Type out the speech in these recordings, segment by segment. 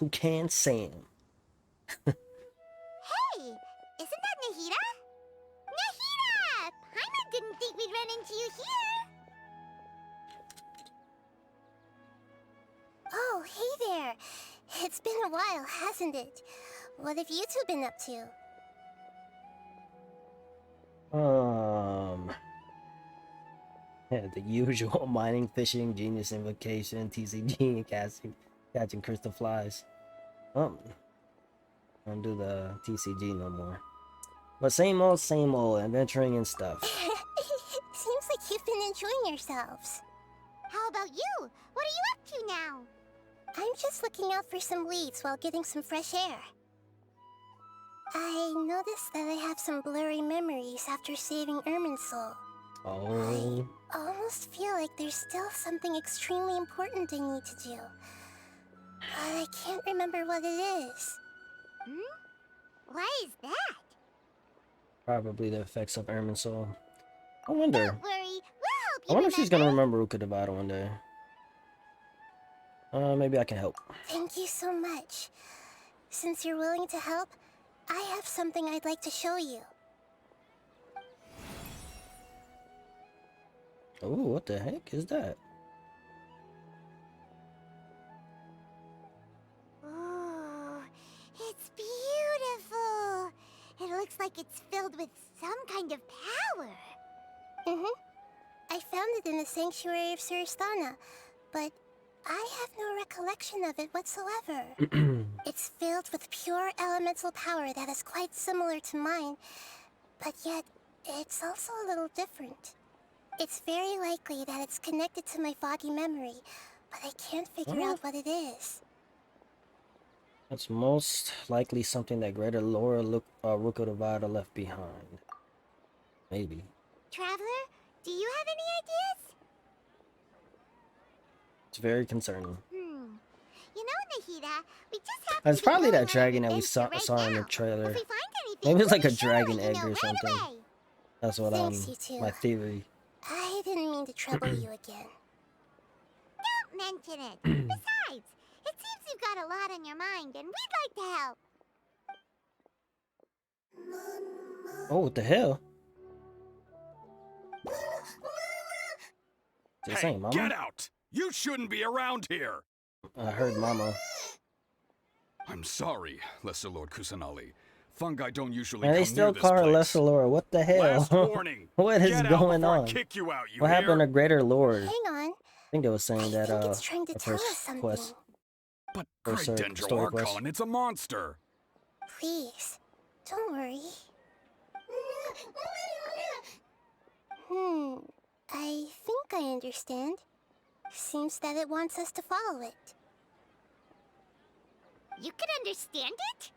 Toucan Sam. Hey, isn't that Nahida? Nahida! Paimon didn't think we'd run into you here. Oh, hey there. It's been a while, hasn't it? What have you two been up to? Yeah, the usual mining, fishing, genius invocation, TCG, and catching crystal flies. I don't do the TCG no more. But same old, adventuring and stuff. Seems like you've been enjoying yourselves. How about you? What are you up to now? I'm just looking out for some leads while getting some fresh air. I noticed that I have some blurry memories after saving Irminsul. Oh. I almost feel like there's still something extremely important I need to do. But I can't remember what it is. Why is that? Probably the effects of Irminsul. I wonder. Don't worry, we'll help you. I wonder if she's gonna remember Ruka Devada one day. Maybe I can help. Thank you so much. Since you're willing to help, I have something I'd like to show you. Oh, what the heck is that? Oh, it's beautiful. It looks like it's filled with some kind of power. I found it in the sanctuary of Suristana, but I have no recollection of it whatsoever. It's filled with pure elemental power that is quite similar to mine, but yet it's also a little different. It's very likely that it's connected to my foggy memory, but I can't figure out what it is. That's most likely something that Greater Laura Ruka Devada left behind. Maybe. Traveler, do you have any ideas? It's very concerning. You know, Nahida, we just have It's to probably be that dragon that we saw in the trailer. If we find anything, Maybe it's like we'll a be sure dragon to let egg you know or something. right away. That's what Thanks, you two. my theory. I didn't mean to trouble you again. Don't mention it. Besides, it seems you've got a lot on your mind, and we'd like to help. Oh, what the hell? Hey, get out! You shouldn't be around here! I heard Mama. I'm sorry, Lesser Lord Kusanali. Fungi don't usually And they come still near this call her place. Lesser Lord. What the hell? Last warning. What is Get out going before on? I kick you out, you What happened to Greater Lord? Hang on. I think they were saying that I think it's trying to the tell us first something. quest. But Or Great story Dendro quest. Archon, it's a monster. Please, don't worry. I think I understand. Seems that it wants us to follow it. You can understand it?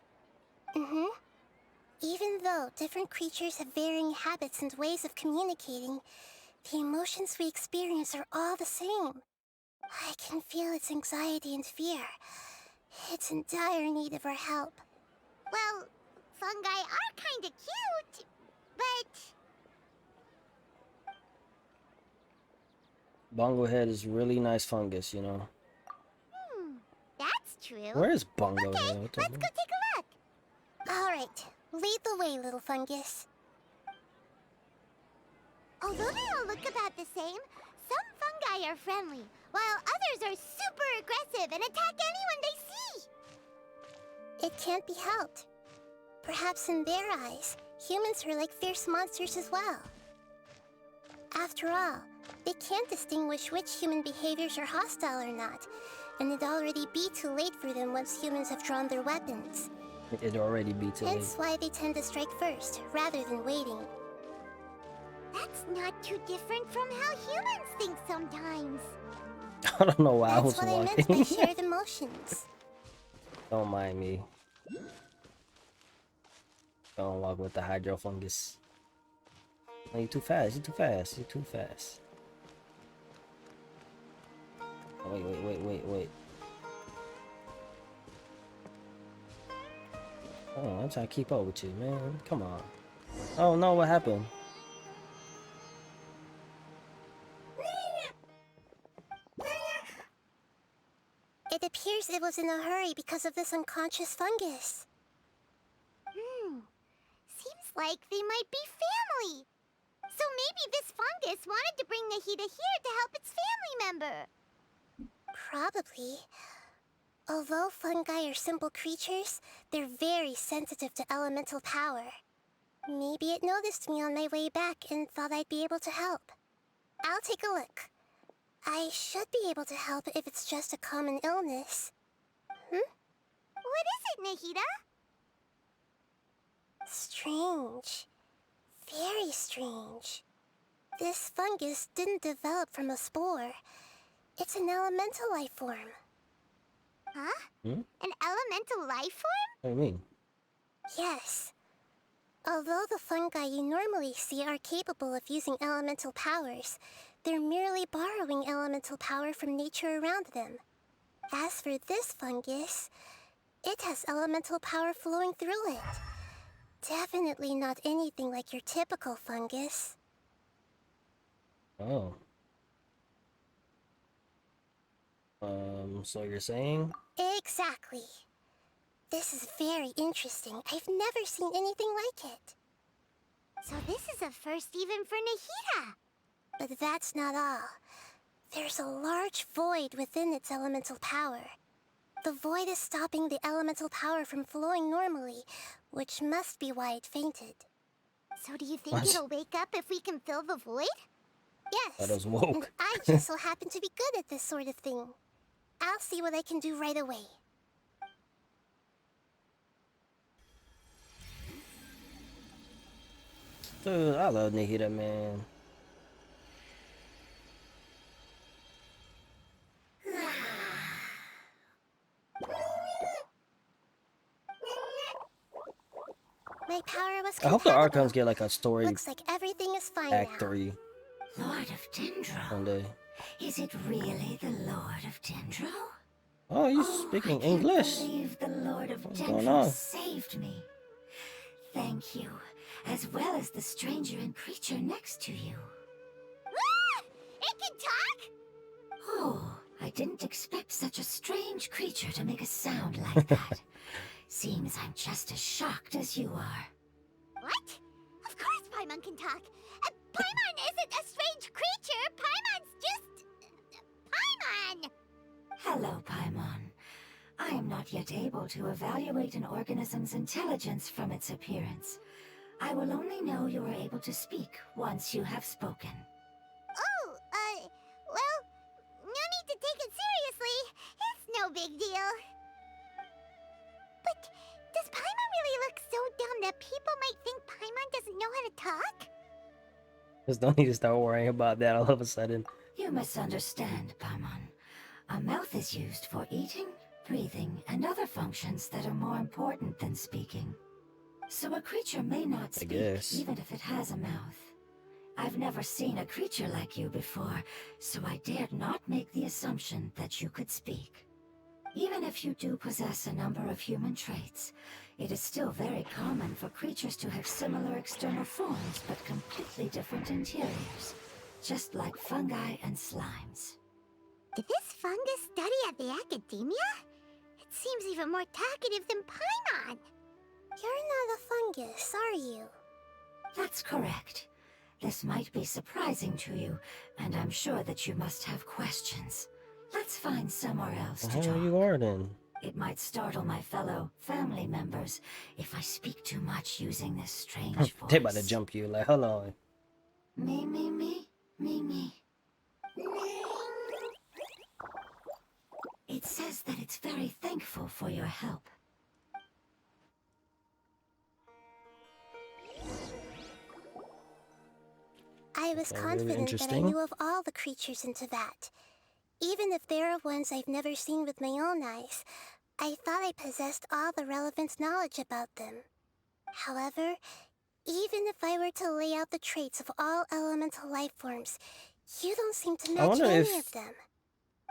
Even though different creatures have varying habits and ways of communicating, the emotions we experience are all the same. I can feel its anxiety and fear. It's in dire need of our help. Well, fungi are kinda cute, but... Bongo Head is really nice fungus, you know. That's true. Where is Bongo Okay, Head? let's go take a look. All right, lead the way, little fungus. Although they all look about the same, some fungi are friendly, while others are super aggressive and attack anyone they see. It can't be helped. Perhaps in their eyes, humans are like fierce monsters as well. After all, they can't distinguish which human behaviors are hostile or not, and it'd already be too late for them once humans have drawn their weapons. It'd already be too late. Hence why they tend to strike first, rather than waiting. That's not too different from how humans think sometimes. I don't know why I was That's what I meant by shared emotions. Don't mind me. Don't walk with the hydro fungus. No, you're too fast. You're too fast. You're too fast. Oh, wait. Oh, I'm trying to keep up with you, man. Come on. Oh no, what happened? It appears it was in a hurry because of this unconscious fungus. Seems like they might be family. So maybe this fungus wanted to bring Nahida here to help its family member. Probably. Although fungi are simple creatures, they're very sensitive to elemental power. Maybe it noticed me on my way back and thought I'd be able to help. I'll take a look. I should be able to help if it's just a common illness. What is it, Nahida? Strange. Very strange. This fungus didn't develop from a spore. It's an elemental life form. Huh? An elemental life form? What do you mean? Yes. Although the fungi you normally see are capable of using elemental powers, they're merely borrowing elemental power from nature around them. As for this fungus, it has elemental power flowing through it. Definitely not anything like your typical fungus. Oh. So you're saying? Exactly. This is very interesting. I've never seen anything like it. So this is a first even for Nahida. But that's not all. There's a large void within its elemental power. The void is stopping the elemental power from flowing normally, which must be why it fainted. So do you think it'll wake up if we can fill the void? Yes. That was woke. And I just so happen to be good at this sort of thing. I'll see what I can do right away. Dude, I love Nahida, man. My power was I hope the compatible. Archons get like a story Looks like everything is fine Act now. 3 Lord of Dendro. one day. Is it really the Lord of Dendro? Oh, you speaking I English? can't believe the Lord of What's going Dendro on? saved me. Thank you, as well as the stranger and creature next to you. It can talk? Oh, I didn't expect such a strange creature to make a sound like that. Seems I'm just as shocked as you are. What? Of course Paimon can talk. Paimon isn't a strange creature. Paimon's just... Paimon! Hello, Paimon. I am not yet able to evaluate an organism's intelligence from its appearance. I will only know you are able to speak once you have spoken. Oh, well, no need to take it seriously. It's no big deal. But does Paimon really look so dumb that people might think Paimon doesn't know how to talk? Just don't need to start worrying about that all of a sudden. You misunderstand, Paimon. A mouth is used for eating, breathing, and other functions that are more important than speaking. So a creature may not speak, even if it has a mouth. I've never seen a creature like you before, so I dared not make the assumption that you could speak. Even if you do possess a number of human traits, it is still very common for creatures to have similar external forms but completely different interiors, just like fungi and slimes. Did this fungus study at the academia? It seems even more talkative than Paimon. You're not a fungus, are you? That's correct. This might be surprising to you, and I'm sure that you must have questions. Let's find somewhere else to talk. You are then. It might startle my fellow family members if I speak too much using this strange voice. They about to jump you like, hold on. Me, me, me, me, me. It says that it's very thankful for your help. I was Really confident that I interesting. knew of all the creatures in Teyvat. Even if there are ones I've never seen with my own eyes, I thought I possessed all the relevant knowledge about them. However, even if I were to lay out the traits of all elemental life forms, you don't seem to match wonder any if- of them.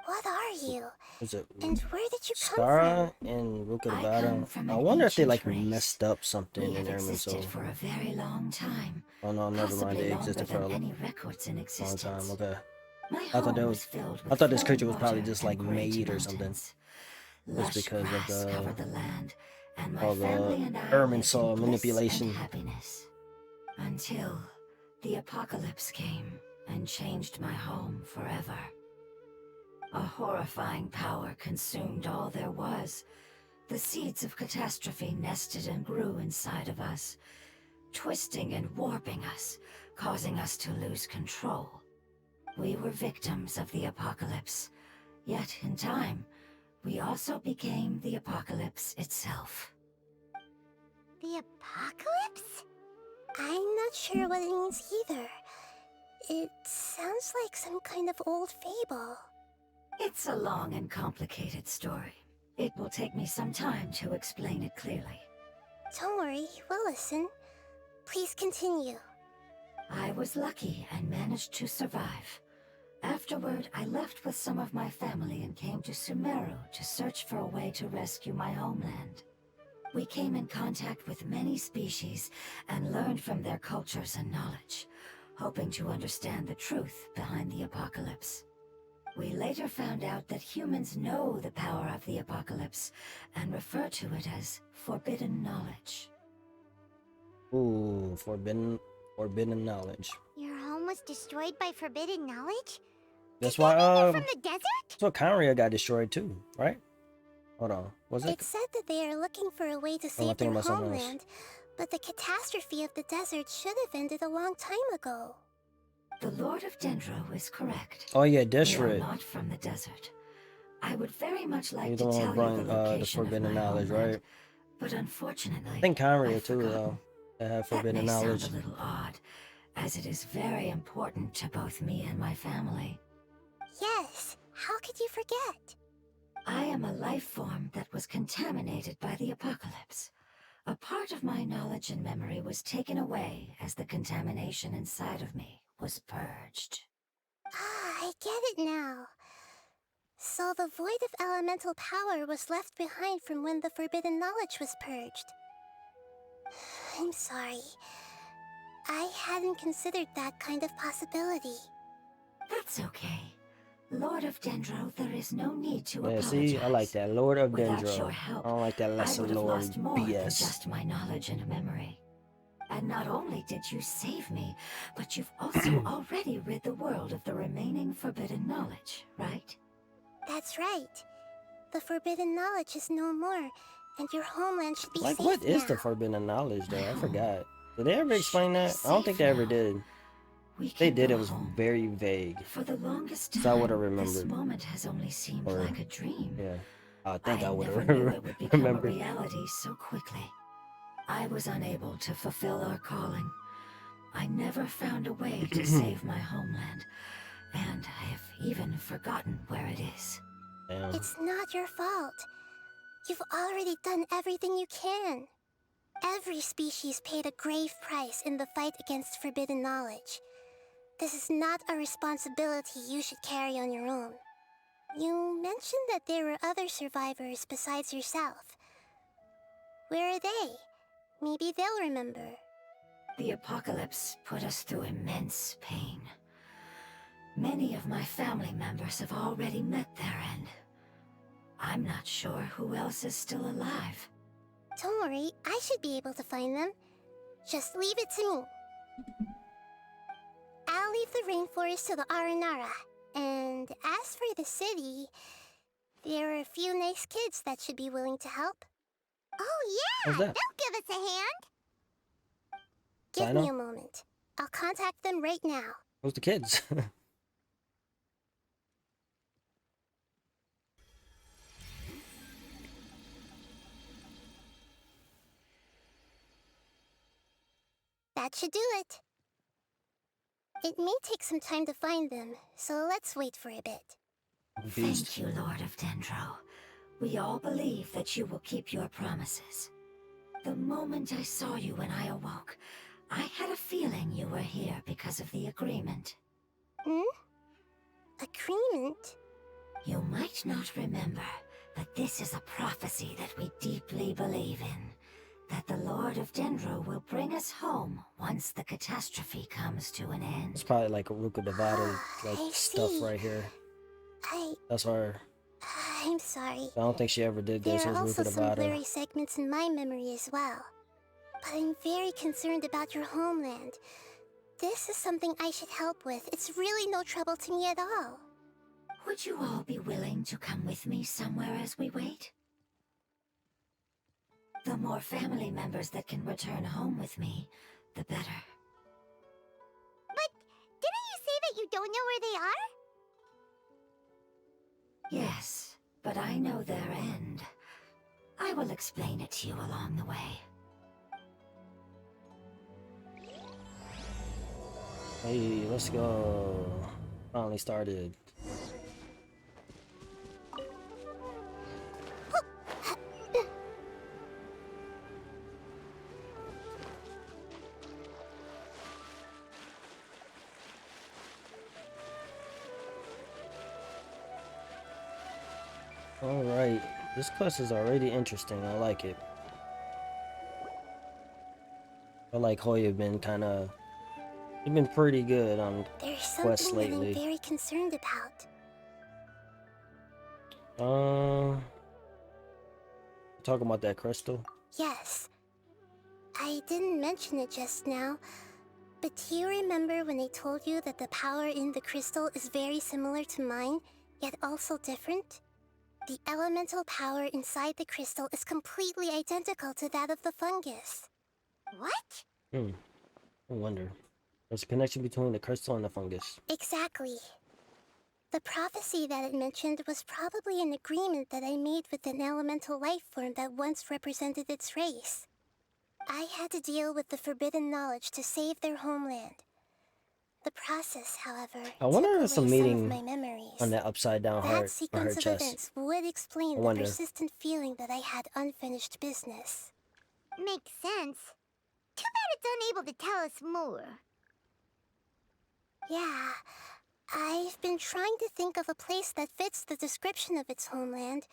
What are you? Is it And where did you come Stara from? and I Rukadabada? come from I an wonder if they ancient like race. messed up something We in have there, so. existed for a very long time. Oh no, never mind. Possibly They longer existed for a than long any records in existence. time. Okay. My I thought home that was was. filled I with thought this flowing creature was probably water just and like great made or something. mountains. Just Lush because of grass covered the land, and my all family the and I Ermin lived saw in bliss manipulation. and happiness. Until the apocalypse came and changed my home forever. A horrifying power consumed all there was. The seeds of catastrophe nested and grew inside of us, twisting and warping us, causing us to lose control. We were victims of the apocalypse, yet in time, we also became the apocalypse itself. The apocalypse? I'm not sure what it means either. It sounds like some kind of old fable. It's a long and complicated story. It will take me some time to explain it clearly. Don't worry, we'll listen. Please continue. I was lucky and managed to survive. Afterward, I left with some of my family and came to Sumeru to search for a way to rescue my homeland. We came in contact with many species and learned from their cultures and knowledge, hoping to understand the truth behind the apocalypse. We later found out that humans know the power of the apocalypse and refer to it as forbidden knowledge. Ooh, forbidden knowledge. Your home was destroyed by forbidden knowledge? That's Did why that mean they're from the desert? that's why Conria got destroyed too, right? Hold on, was it? It said that they are looking for a way to save thinking their about something else. homeland, but the catastrophe of the desert should have ended a long time ago. The Lord of Dendro is correct. Oh yeah, We are Deshret. not from the desert. I would very much like He's to the one tell who brought you the the location of forbidden my knowledge, homeland, right? but unfortunately, I think Conria I've too, forgotten. though. That had That forbidden may knowledge. sound a little odd, as it is very important to both me and my family. Yes, how could you forget? I am a life form that was contaminated by the apocalypse. A part of my knowledge and memory was taken away as the contamination inside of me was purged. Ah, I get it now. So the void of elemental power was left behind from when the forbidden knowledge was purged. I'm sorry. I hadn't considered that kind of possibility. That's okay. Lord of Dendro, there is no need to Yeah, apologize. see, I like that. Lord of Without Dendro. your help, I don't like that I lesser would have lord lost more than BS. just my knowledge and memory. And not only did you save me, but you've also already rid the world of the remaining forbidden knowledge, right? That's right. The forbidden knowledge is no more, and your homeland should be Like, safe what is now. the forbidden knowledge, though? I home. forgot. Did they ever explain that? I don't think they ever did. We They can did. go It was home. very vague. For the longest So I would time, have this remembered. moment has only seemed Or- like a dream. Yeah, I think I would never have knew it would become a remembered. reality so quickly. I was unable to fulfill our calling. I never found a way to save my homeland, and I have even forgotten where it is. Damn. It's not your fault. You've already done everything you can. Every species paid a grave price in the fight against forbidden knowledge. This is not a responsibility you should carry on your own. You mentioned that there were other survivors besides yourself. Where are they? Maybe they'll remember. The apocalypse put us through immense pain. Many of my family members have already met their end. I'm not sure who else is still alive. Don't worry, I should be able to find them. Just leave it to me. I'll leave the rainforest to the Aranara. And as for the city, there are a few nice kids that should be willing to help. Oh yeah, What's that? they'll give us a hand. Give Sino? me a moment. I'll contact them right now. Who's the kids? That should do it. It may take some time to find them, so let's wait for a bit. Confused. Thank you, Lord of Dendro. We all believe that you will keep your promises. The moment I saw you when I awoke, I had a feeling you were here because of the agreement. Agreement? You might not remember, but this is a prophecy that we deeply believe in. That the Lord of Dendro will bring us home once the catastrophe comes to an end. It's probably like a Ruka Devada I like stuff see. right here. I That's our I'm sorry. I don't think she ever did this. There It are was also rooted some about her. blurry segments in my memory as well. But I'm very concerned about your homeland. This is something I should help with. It's really no trouble to me at all. Would you all be willing to come with me somewhere as we wait? The more family members that can return home with me, the better. But didn't you say that you don't know where they are? Yes, but I know their end. I will explain it to you along the way. Hey, let's go. Finally started. Alright, this quest is already interesting. I like it. I like how you've been you've been pretty good on There's quests something that lately. I'm very concerned about. Talking about that crystal? Yes. I didn't mention it just now, but do you remember when I told you that the power in the crystal is very similar to mine, yet also different? The elemental power inside the crystal is completely identical to that of the fungus. What? I wonder. There's a connection between the crystal and the fungus. Exactly. The prophecy that it mentioned was probably an agreement that I made with an elemental life form that once represented its race. I had to deal with the forbidden knowledge to save their homeland. The process, however, I wonder if took it's a away meaning some of my memories. on that upside down heart That or her sequence of chest. events would explain I the wonder. persistent feeling that I had unfinished business. Makes sense. Too bad it's unable to tell us more. Yeah, I've been trying to think of a place that fits the description of its homeland,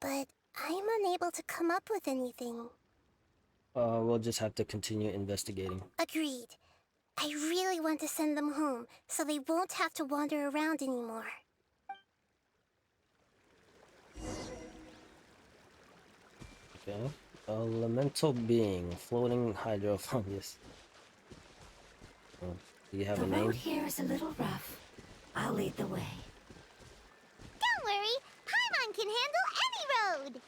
but I'm unable to come up with anything. We'll just have to continue investigating. Agreed. I really want to send them home, so they won't have to wander around anymore. Okay. Elemental being, floating hydrofungus. Oh, do you have The a name? road here is a little rough. I'll lead the way. Don't worry, Paimon can handle any road!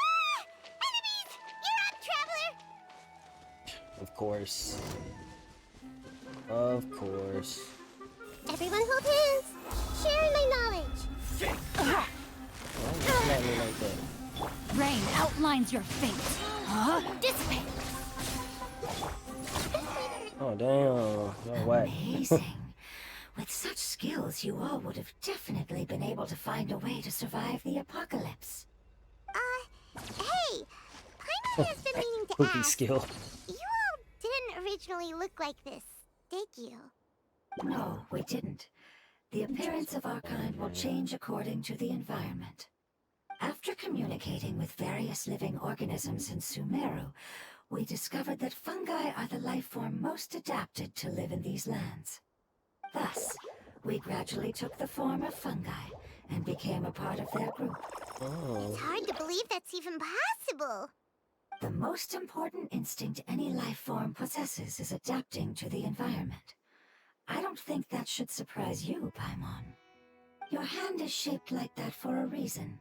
Ah! Enemies! You're up, traveler! Of course. Of course. Everyone hold hands! Sharing my knowledge! Why is it not me like that? Rain outlines your fate. Huh? Dissipate. Oh damn! You're whack. Amazing. With such skills, you all would have definitely been able to find a way to survive the apocalypse. Hey! Paimon has been meaning to Cookie ask. skill. You all didn't originally look like this, did you? No, we didn't. The appearance of our kind will change according to the environment. After communicating with various living organisms in Sumeru, we discovered that fungi are the life form most adapted to live in these lands. Thus, we gradually took the form of fungi and became a part of their group. Oh. It's hard to believe that's even possible. The most important instinct any life form possesses is adapting to the environment. I don't think that should surprise you, Paimon. Your hand is shaped like that for a reason,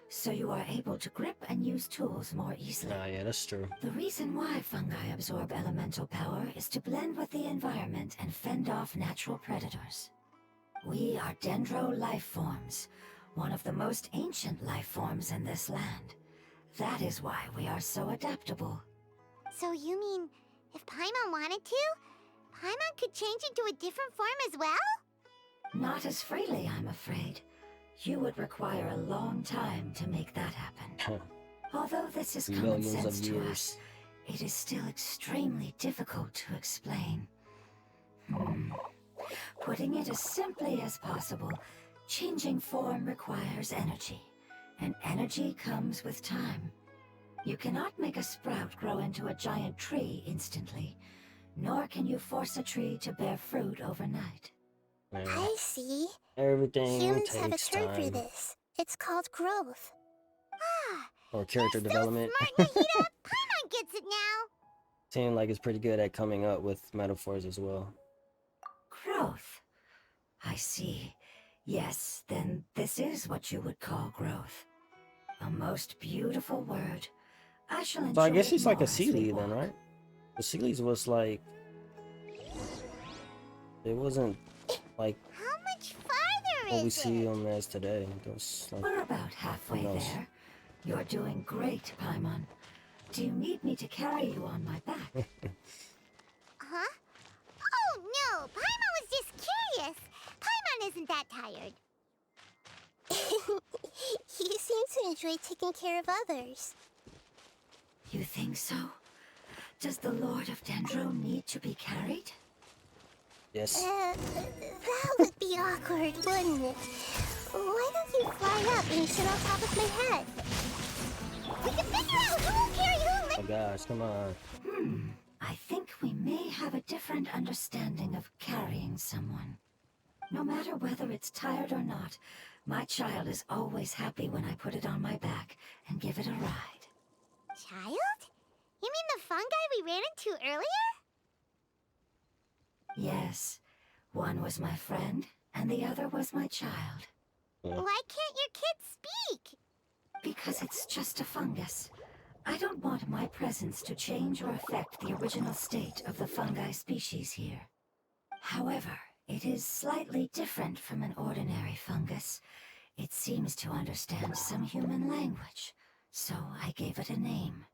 so you are able to grip and use tools more easily. Ah, yeah, that's true. The reason why fungi absorb elemental power is to blend with the environment and fend off natural predators. We are dendro life forms, one of the most ancient life forms in this land. That is why we are so adaptable. So you mean, if Paimon wanted to, Paimon could change into a different form as well? Not as freely, I'm afraid. You would require a long time to make that happen. Although this is common Millions sense of to years. us, it is still extremely difficult to explain. Putting it as simply as possible, changing form requires energy, and energy comes with time. You cannot make a sprout grow into a giant tree instantly, nor can you force a tree to bear fruit overnight. Yeah. I see. Everything Humans have a takes term for time. this. It's called growth. Ah, Or character you're development. so smart, Nahida. Paimon gets it now. Seems like it's pretty good at coming up with metaphors as well. Growth. I see. Yes, then this is what you would call growth. A most beautiful word. I shall enjoy So I guess it she's like more a as we Sealy then, walk. right? The Sealy's was like, it wasn't like How much farther what we is see it? on as today. It was like, We're about halfway who knows? there. You're doing great, Paimon. Do you need me to carry you on my back? Huh? Oh no, Paimon was just curious. Paimon isn't that tired. You seem to enjoy taking care of others. You think so? Does the Lord of Dendro need to be carried? yes. That would be awkward, wouldn't it? Why don't you fly up and sit on top of my head? We can figure out who will carry who. Oh gosh, come on. I think we may have a different understanding of carrying someone. No matter whether it's tired or not, my child is always happy when I put it on my back and give it a ride. Child? You mean the fungi we ran into earlier? Yes, one was my friend, and the other was my child. Why can't your kid speak? Because it's just a fungus. I don't want my presence to change or affect the original state of the fungi species here. However, it is slightly different from an ordinary fungus. It seems to understand some human language, so I gave it a name.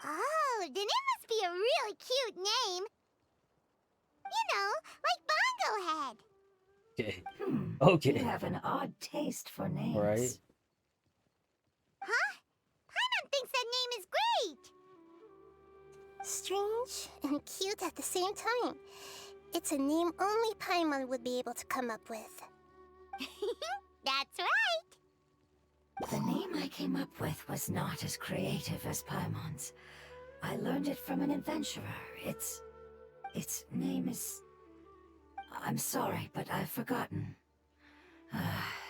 Oh, then it must be a really cute name. You know, like Bongo Head. Okay. You Okay. have an odd taste for names. Right. Huh? Paimon thinks that name is great. Strange and cute at the same time. It's a name only Paimon would be able to come up with. That's right. The name I came up with was not as creative as Paimon's. I learned it from an adventurer. Its name is... I'm sorry, but I've forgotten.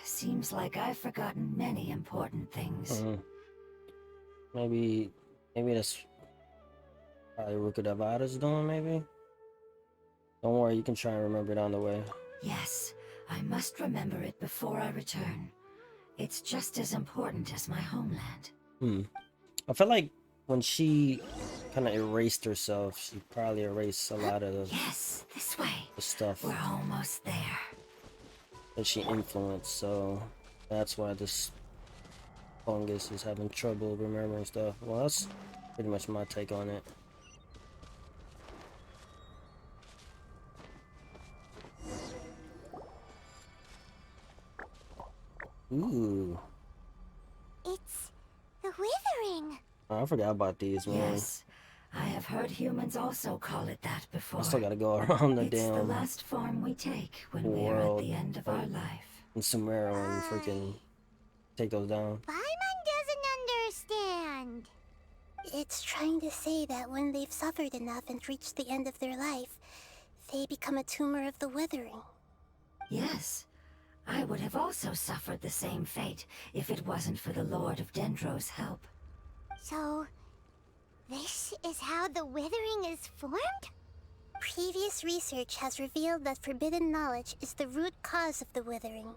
Seems like I've forgotten many important things. Maybe that's probably Rukadavada's doing, maybe? Don't worry, you can try and remember it on the way. Yes, I must remember it before I return. It's just as important as my homeland. I feel like when she kind of erased herself, she probably erased a lot of Yes, this way. the stuff We're almost there. that she influenced, so that's why this fungus is having trouble remembering stuff. Well, that's pretty much my take on it. Ooh. It's the withering. Oh, I forgot about these, man. Yes, I have heard humans also call it that before. I still gotta go around the It's the damn last form we take when we are at world the end of our life. in Sumero and freaking take those down. Paimon doesn't understand. It's trying to say that when they've suffered enough and reached the end of their life, they become a tumor of the withering. Yes, I would have also suffered the same fate if it wasn't for the Lord of Dendro's help. So, this is how the withering is formed? Previous research has revealed that forbidden knowledge is the root cause of the withering.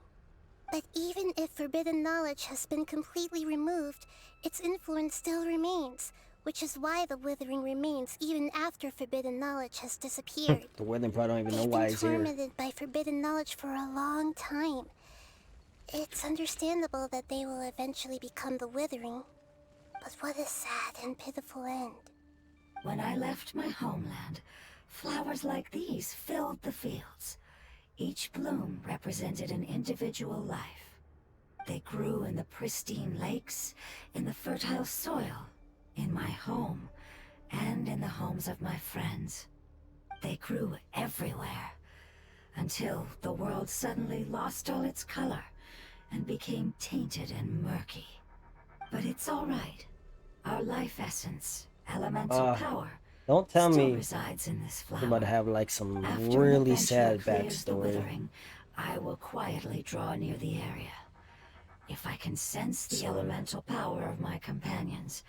But even if forbidden knowledge has been completely removed, its influence still remains, which is why the withering remains even after forbidden knowledge has disappeared. The Withering probably don't even know They've why been he's here. tormented by forbidden knowledge for a long time. It's understandable that they will eventually become the withering. But what a sad and pitiful end. When I left my homeland, flowers like these filled the fields. Each bloom represented an individual life. They grew in the pristine lakes, in the fertile soil, in my home, and in the homes of my friends. They grew everywhere, until the world suddenly lost all its color and became tainted and murky. But it's all right. Our life essence, elemental power, Don't tell still me resides in this flower. you're about to have like some After really an sad adventurer clears the backstory. withering, I will quietly draw near the area. If I can sense the elemental power of my companions,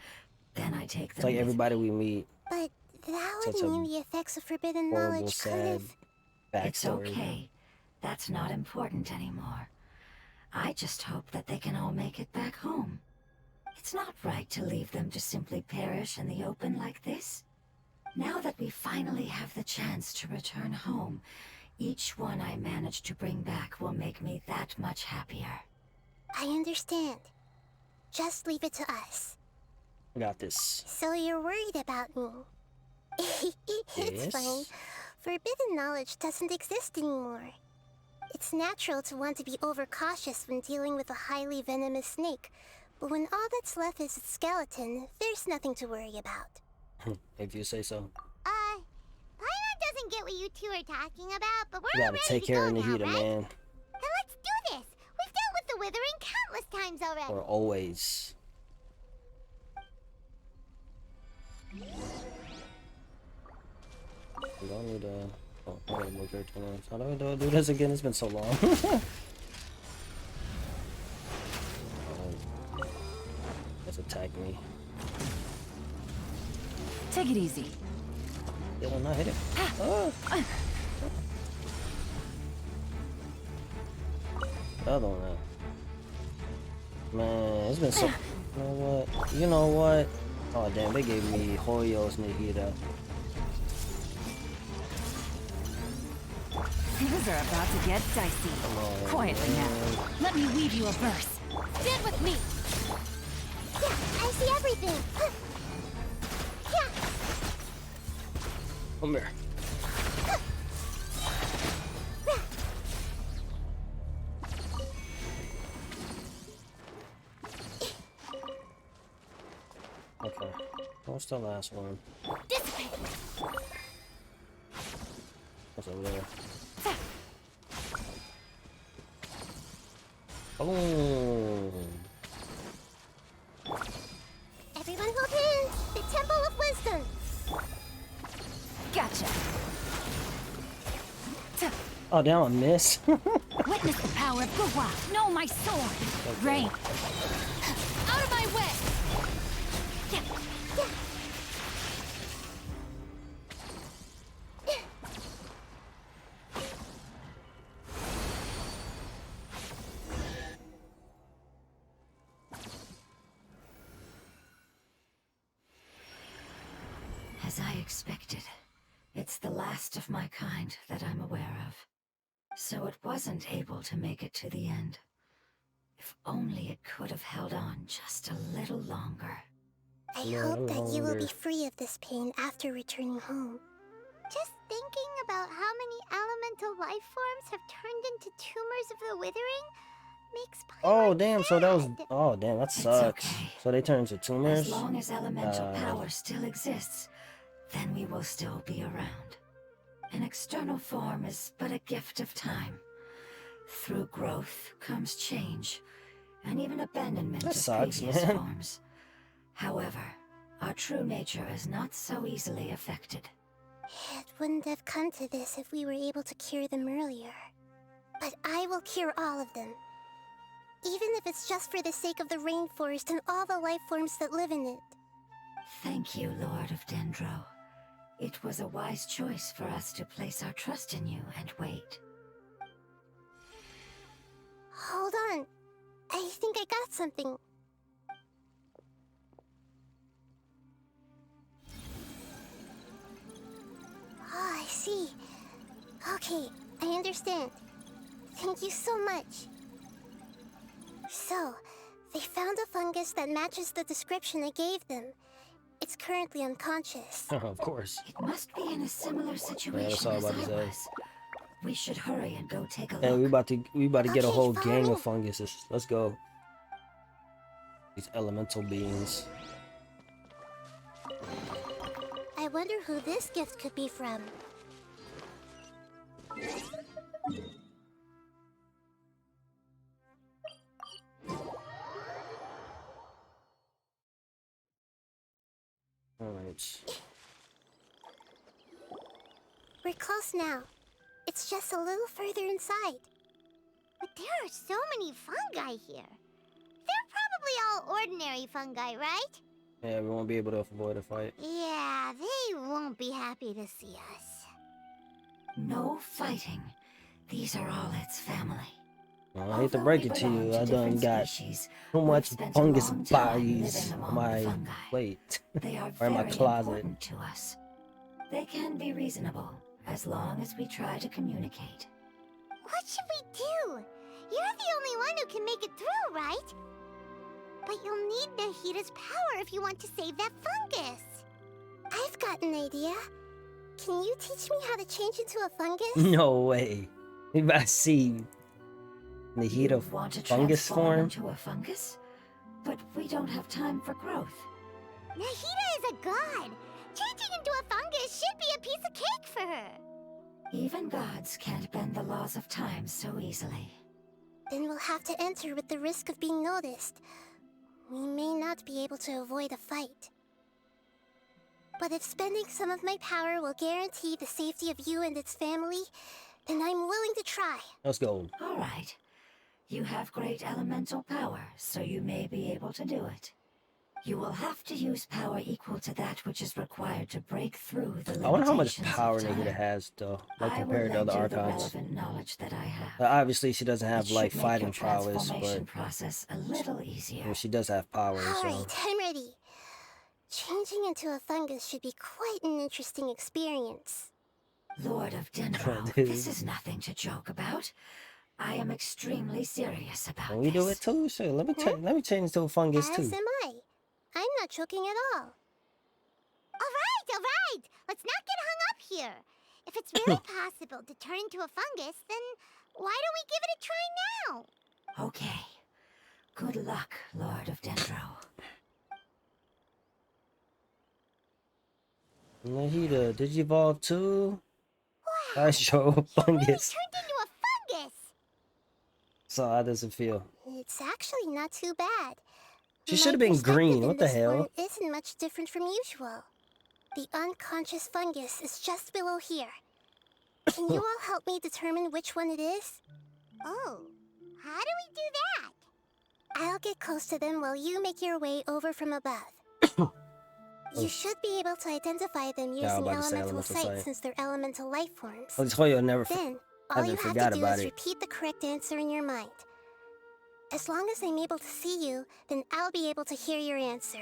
then I take them. It's like everybody we meet. But that would Such a mean the effects of forbidden horrible, knowledge could sad have... It's backstory. okay. That's not important anymore. I just hope that they can all make it back home. It's not right to leave them to simply perish in the open like this. Now that we finally have the chance to return home, each one I manage to bring back will make me that much happier. I understand. Just leave it to us. I got this. So you're worried about me? It's Yes. fine. Forbidden knowledge doesn't exist anymore. It's natural to want to be overcautious when dealing with a highly venomous snake, but when all that's left is its skeleton, there's nothing to worry about. If you say so. Paimon doesn't get what you two are talking about, but we're You all gotta ready take to care go of now, Nahida, right? man. Then let's do this. We've dealt with the Withering countless times already. Or always. We don't need oh, I gotta move here 2 minutes. How do I do this again? It's been so long. Just attack me. Take it easy. Did I not hit it? Oh. The other one. Man, it's been so. You know what? You know what? Oh damn, they gave me Hoyo's Nahida. Things are about to get dicey. on, Quietly now. Let me weave you a verse. Stand with me. Yeah, I see everything. Yeah. Come here. Okay. What's the last one? Dissipate. What's over there? Boom. Everyone hold hands. The Temple of Wisdom. Gotcha. Oh damn, I missed. Witness the power of Gua. Know my sword. Okay. Rain. Out of my way. As I expected, it's the last of my kind that I'm aware of. So it wasn't able to make it to the end. If only it could have held on just a little longer. I Yeah, hope that you will longer. be free of this pain after returning home. Just thinking about how many elemental life forms have turned into tumors of the Withering makes Paimon Oh damn, so that was. sad. Oh damn, that sucks. okay. So they turn into tumors. As long as elemental power still exists, then we will still be around. An external form is but a gift of time. Through growth comes change, and even abandonment That of sucks, previous man. forms. However, our true nature is not so easily affected. It wouldn't have come to this if we were able to cure them earlier. But I will cure all of them. Even if it's just for the sake of the rainforest and all the life forms that live in it. Thank you, Lord of Dendro. It was a wise choice for us to place our trust in you and wait. Hold on. I think I got something. Oh, I see. Okay, I understand. Thank you so much. So, they found a fungus that matches the description I gave them. It's currently unconscious. Of course. It must be in a similar situation that's all as about to I say. was. We should hurry and go take a Hey, we look. about to get a Okay, whole follow gang me. of funguses. Let's go. These elemental beings. I wonder who this gift could be from. Alright. We're close now. It's just a little further inside. But there are so many fungi here. all ordinary fungi, right? Yeah, we won't be able to avoid a fight. Yeah, they won't be happy to see us. No fighting. These are all its family. Well, I hate to break it to you, I done got too much fungus bodies on my plate or in my closet. To us. They can be reasonable as long as we try to communicate. What should we do? You're the only one who can make it through, right? But you'll need Nahida's power if you want to save that fungus. I've got an idea. Can you teach me how to change into a fungus? No way. We about to see Nahida Want to fungus transform form? into a fungus? But we don't have time for growth. Nahida is a god. Changing into a fungus should be a piece of cake for her. Even gods can't bend the laws of time so easily. Then we'll have to enter with the risk of being noticed. We may not be able to avoid a fight. But if spending some of my power will guarantee the safety of you and its family, then I'm willing to try. Let's go. All right. You have great elemental power, so you may be able to do it. You will have to use power equal to that which is required to break through the limitations I wonder how much power of time. Nahida has, though, like I will compared to lend other you the archons. relevant knowledge that I have. Obviously, she doesn't have It like should make fighting your prowess, transformation but process a little easier. well, she does have power. So Alright, I'm ready. Changing into a fungus should be quite an interesting experience. Lord of Dendro, Dude. this is nothing to joke about. I am extremely serious about can we do it too? Sure. Let me change to a fungus As too. am I. I'm not joking at all. All right. Let's not get hung up here. If it's really possible to turn into a fungus, then why don't we give it a try now? Okay. Good luck, Lord of Dendro. Nahida, did you evolve too? Wow, I show a really fungus. turned into a fungus. So how does it feel? It's actually not too bad. She My should have been perspective green. in What the this hell? one isn't much different from usual. The unconscious fungus is just below here. Can you all help me determine which one it is? Oh, how do we do that? I'll get close to them while you make your way over from above. You should be able to identify them Yeah, I was using about to say elemental elemental sight sight. since they're elemental life forms. I'll tell you, I never. Then, all haven't you have forgot to do about is it. repeat the correct answer in your mind. As long as I'm able to see you, then I'll be able to hear your answer.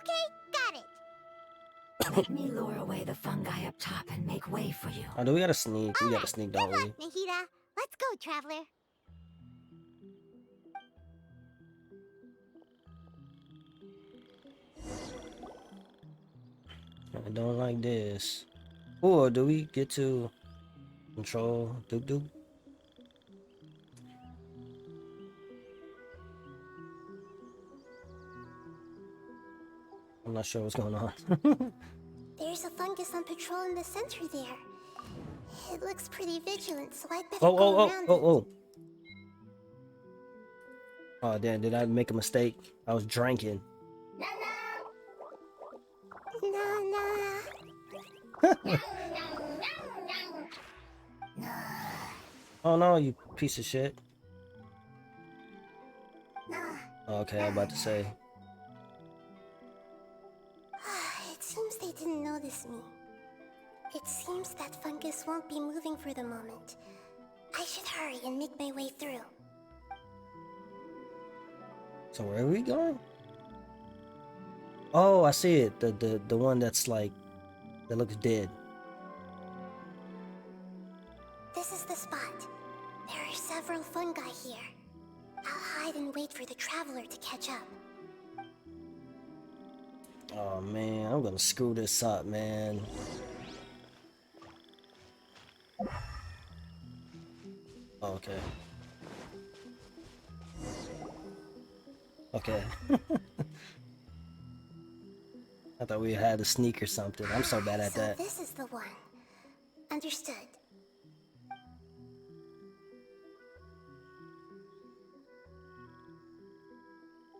Okay, got it. Let me lure away the fungi up top and make way for you. Oh, do we gotta sneak? We gotta Alright, sneak, good don't we? luck, Nahida. Let's go, traveler. I don't like this. Or do we get to control Duke Duke? I'm not sure what's going on. There's a fungus on patrol in the center there. It looks pretty vigilant, so I'd better Oh, go oh, around oh, it. oh, oh. Oh, damn, did I make a mistake? I was drinking. Nah. Oh no, you piece of shit. Okay, I'm about to say. It seems they didn't notice me. It seems that fungus won't be moving for the moment. I should hurry and make my way through. So where are we going? Oh, I see it. The one that's like that looks dead. This is the spot. There are several fungi here. I'll hide and wait for the traveler to catch up. Oh man, I'm gonna screw this up, man. Oh, okay. Okay. I thought we had a sneak or something. I'm so bad at So that. this is the one. Understood.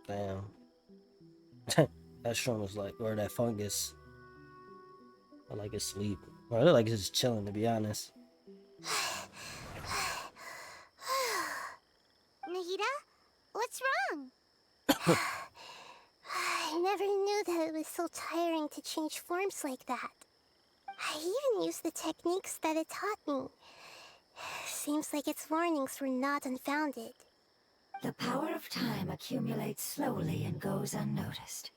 Damn. That shroom was like, or that fungus. I like it's sleep. Or I look like it's just chilling, to be honest. Nahida, what's wrong? tiring to change forms like that. I even used the techniques that it taught me. Seems like its warnings were not unfounded. The power of time accumulates slowly and goes unnoticed.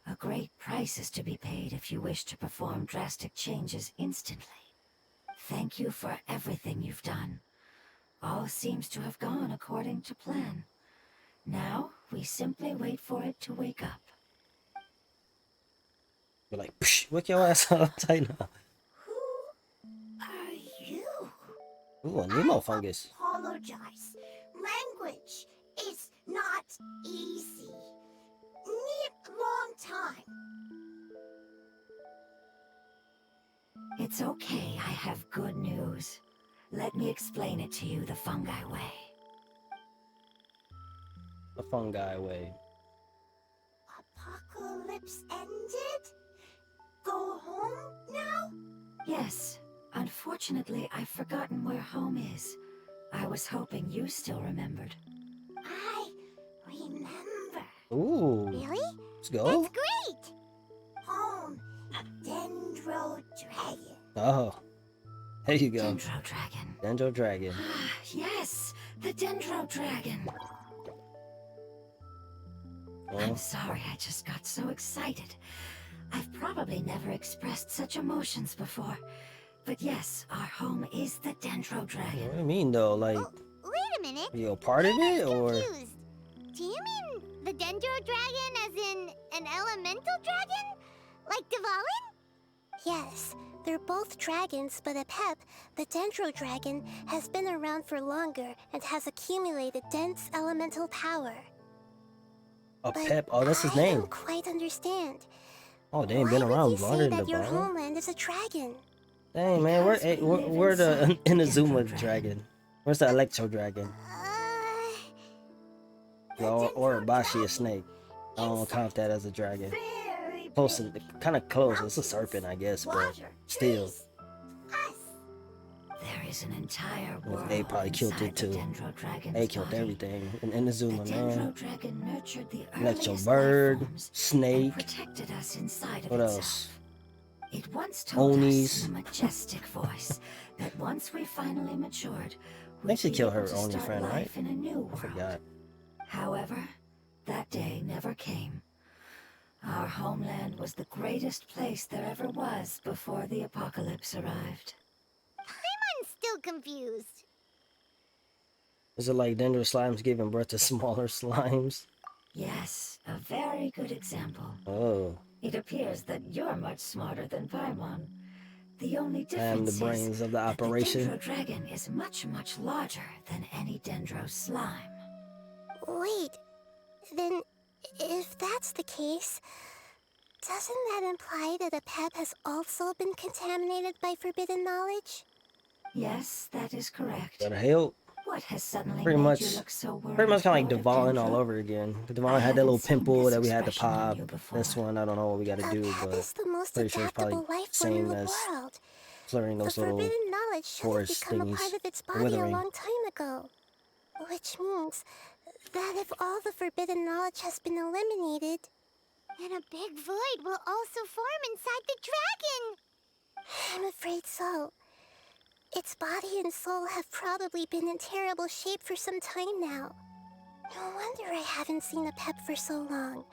A great price is to be paid if you wish to perform drastic changes instantly. Thank you for everything you've done. All seems to have gone according to plan. Now, we simply wait for it to wake up. You're like, psh, wake your ass up tight now. Who are you? Ooh, a Nemo fungus. Apologize. Language is not easy. Need long time. It's okay, I have good news. Let me explain it to you the fungi way. The fungi way. Apocalypse ended? Go home now? Yes. Unfortunately, I've forgotten where home is. I was hoping you still remembered. I remember. Ooh. Really? Let's go. That's great! Home, Dendro Dragon. Oh. There you go. Dendro Dragon. Dendro Dragon. Ah, yes, the Dendro Dragon. I'm sorry, I just got so excited. I've probably never expressed such emotions before. But yes, our home is the Dendro Dragon. What do you mean though? Like, Oh, wait a minute. you a part of it or? Confused. Do you mean the Dendro Dragon as in an elemental dragon? Like Dvalin? Yes, they're both dragons, but APEP, the Dendro Dragon, has been around for longer and has accumulated dense elemental power. A But pep? Oh, that's his I name. don't quite understand. Oh, they ain't been Why around would you longer say than that the your Bible. homeland is a dragon? Dang, man, we're Because we live we're the inside the Inazuma Dendro dragon. Where's the Electro Dragon? The Or Dendro Bashi a Dragon snake. I don't is count that as a dragon. very Close, big. kind of close. It's a serpent, I guess, but Water, still. trees, us. There is an entire Well, world they probably killed inside it too. the Dendro Dragon's They killed body. everything. And The Inazuma, Dendro man. Dragon nurtured the Electro earliest bird, life forms and snake. protected us inside of What itself. else? It once told us Onis. in a majestic voice that once we finally matured, They we'd should be kill able her to Oni start friend, right? life in a new I world. forgot. However, that day never came. Our homeland was the greatest place there ever was before the apocalypse arrived. I'm still confused. Is it like Dendro slimes giving birth to smaller slimes? Yes, a very good example. Oh, It appears that you're much smarter than Paimon. The only I am the difference brains is of the that operation. the Dendro Dragon is much, much larger than any Dendro slime. Wait, then if that's the case, doesn't that imply that APEP has also been contaminated by forbidden knowledge? Yes, that is correct. But hell, What has suddenly pretty made much, you look so worried? pretty much kind of like Lord of Devon all Dendro? over again. Devon I had that little haven't seen pimple this that we had to expression on pop. you before. This one, I don't know what we got to do, APEP but is the most pretty sure it's probably adaptable life form in same the as world. flirting The those little. forbidden knowledge should have forest become a thingies, part of its the body a withering. long time ago. Which means that if all the forbidden knowledge has been eliminated, And a big void will also form inside the dragon. I'm afraid so. Its body and soul have probably been in terrible shape for some time now. No wonder I haven't seen APEP for so long.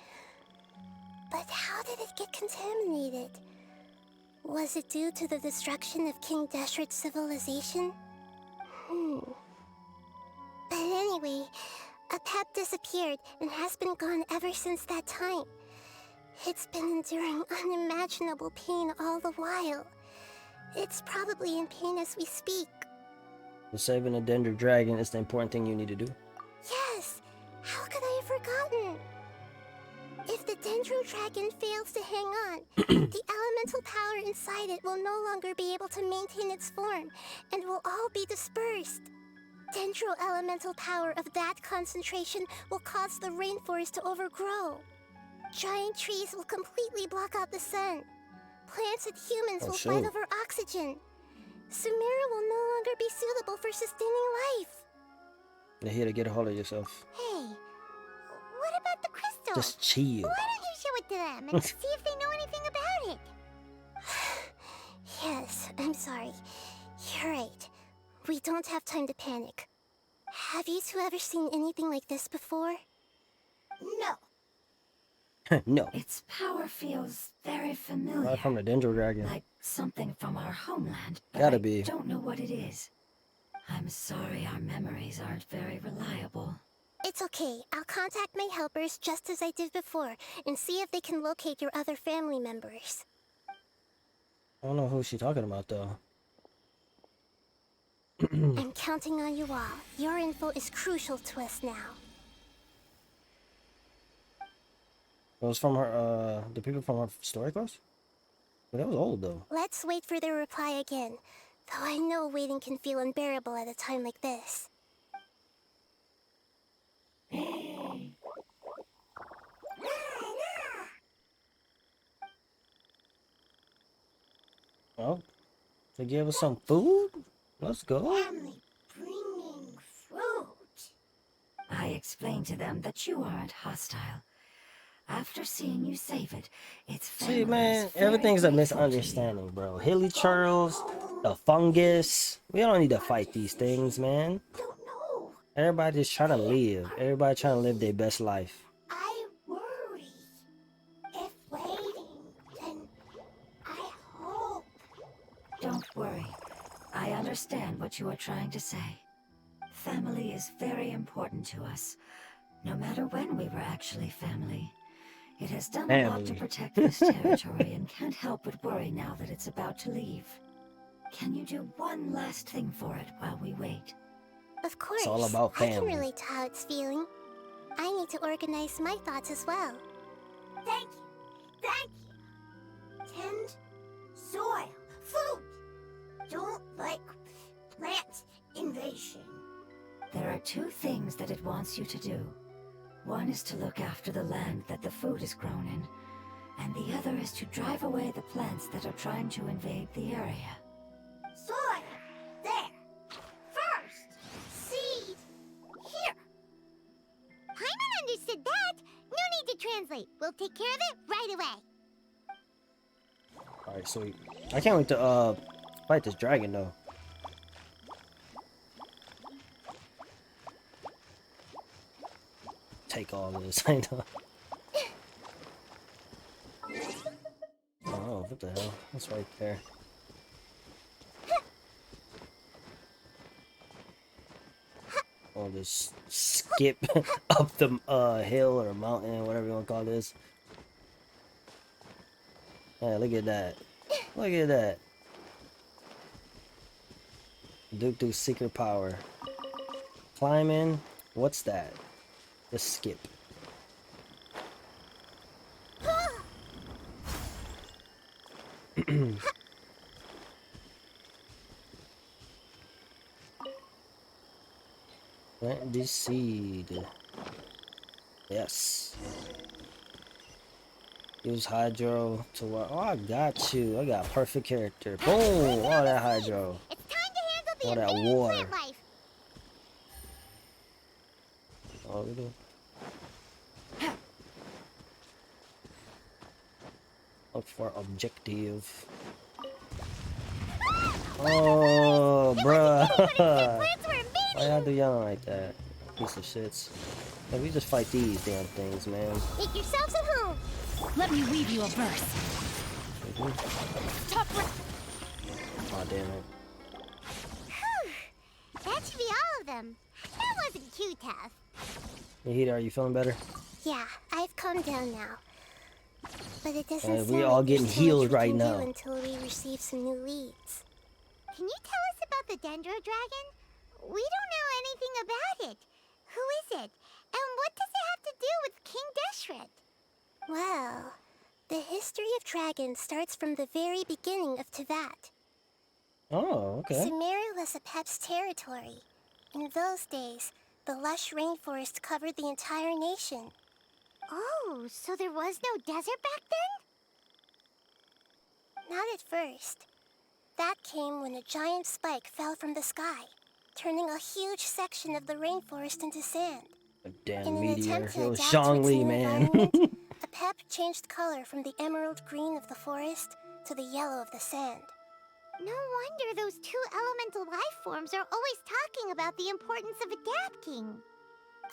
But how did it get contaminated? Was it due to the destruction of King Deshret's civilization? But anyway, APEP disappeared and has been gone ever since that time. It's been enduring unimaginable pain all the while. It's probably in pain as we speak. So saving the Dendro Dragon is the important thing you need to do. Yes! How could I have forgotten? If the Dendro Dragon fails to hang on, the elemental power inside it will no longer be able to maintain its form and will all be dispersed. Dendro elemental power of that concentration will cause the rainforest to overgrow. Giant trees will completely block out the sun. Plants and humans will fight shoot. over oxygen. Sumera will no longer be suitable for sustaining life. You're here to get a hold of yourself. Hey, what about the crystal? Just chill. Why don't you show it to them and see if they know any I'm sorry. You're right. We don't have time to panic. Have you two ever seen anything like this before? No. No. Its power feels very familiar. Right from the Dendro Dragon. Like something from our homeland, but Gotta I be. don't know what it is. I'm sorry our memories aren't very reliable. It's okay. I'll contact my helpers just as I did before and see if they can locate your other family members. I don't know who she's talking about though. I'm counting on you all. Your info is crucial to us now. It was from her, the people from her story course? But that was old though. Let's wait for their reply again. Though I know waiting can feel unbearable at a time like this. Oh, they gave us some food? Let's go. Family bringing fruit. I explained to them that you aren't hostile. After seeing you save it, it's family. See, man, everything's a misunderstanding, bro. Hilly churls, the fungus. We don't need to fight these things, man. Don't know. Everybody just trying to live. Everybody trying to live their best life. I worry. If waiting, then I hope. Don't worry. I understand what you are trying to say. Family is very important to us. No matter when we were actually family. It has done a lot to protect this territory and can't help but worry now that it's about to leave. Can you do one last thing for it while we wait? Of course. It's all about I can family. relate to how it's feeling. I need to organize my thoughts as well. Thank you. Thank you. Tend soil. Food. Don't like plant invasion. There are two things that it wants you to do. One is to look after the land that the food is grown in, and the other is to drive away the plants that are trying to invade the area. Soil. There. First. Seed. Here. Paimon understood that. No need to translate. We'll take care of it right away. Alright, sweet. I can't wait to fight this dragon though. Take all of this, I know. Oh, what the hell? That's right there. Oh, just skip up the hill or mountain, whatever you want to call this. Yeah, look at that. Look at that. Do secret power. Climbing. What's that? Just skip. Plant this seed. Yes. Use hydro to work. Oh, I got you. I got perfect character. Boom! All that hydro. It's time to handle All the that invading water. plant life. Oh, we do. Look for objective. Oh, bruh. Plants were invading. Why y'all do young like that? Piece of shits. Hey, we just fight these damn things, man. Make yourselves at home. Let me weave you a verse. Stop. Oh, damn it. That should be all of them. That wasn't too tough. Nahida, are you feeling better? Yeah, I've calmed down now. But it doesn't we sound all like there's getting too much healed we right can do now. until we receive some new leads. Can you tell us about the Dendro Dragon? We don't know anything about it. Who is it? And what does it have to do with King Deshret? Well, the history of dragons starts from the very beginning of Tevat. Oh, okay. Sumeria was APEP's territory. In those days, the lush rainforest covered the entire nation. Oh, so there was no desert back then? Not at first. That came when a giant spike fell from the sky, turning a huge section of the rainforest into sand. A damn In an meteor. attempt to It was adapt to its Zhongli, new man. environment, APEP changed color from the emerald green of the forest to the yellow of the sand. No wonder those two elemental life forms are always talking about the importance of adapting.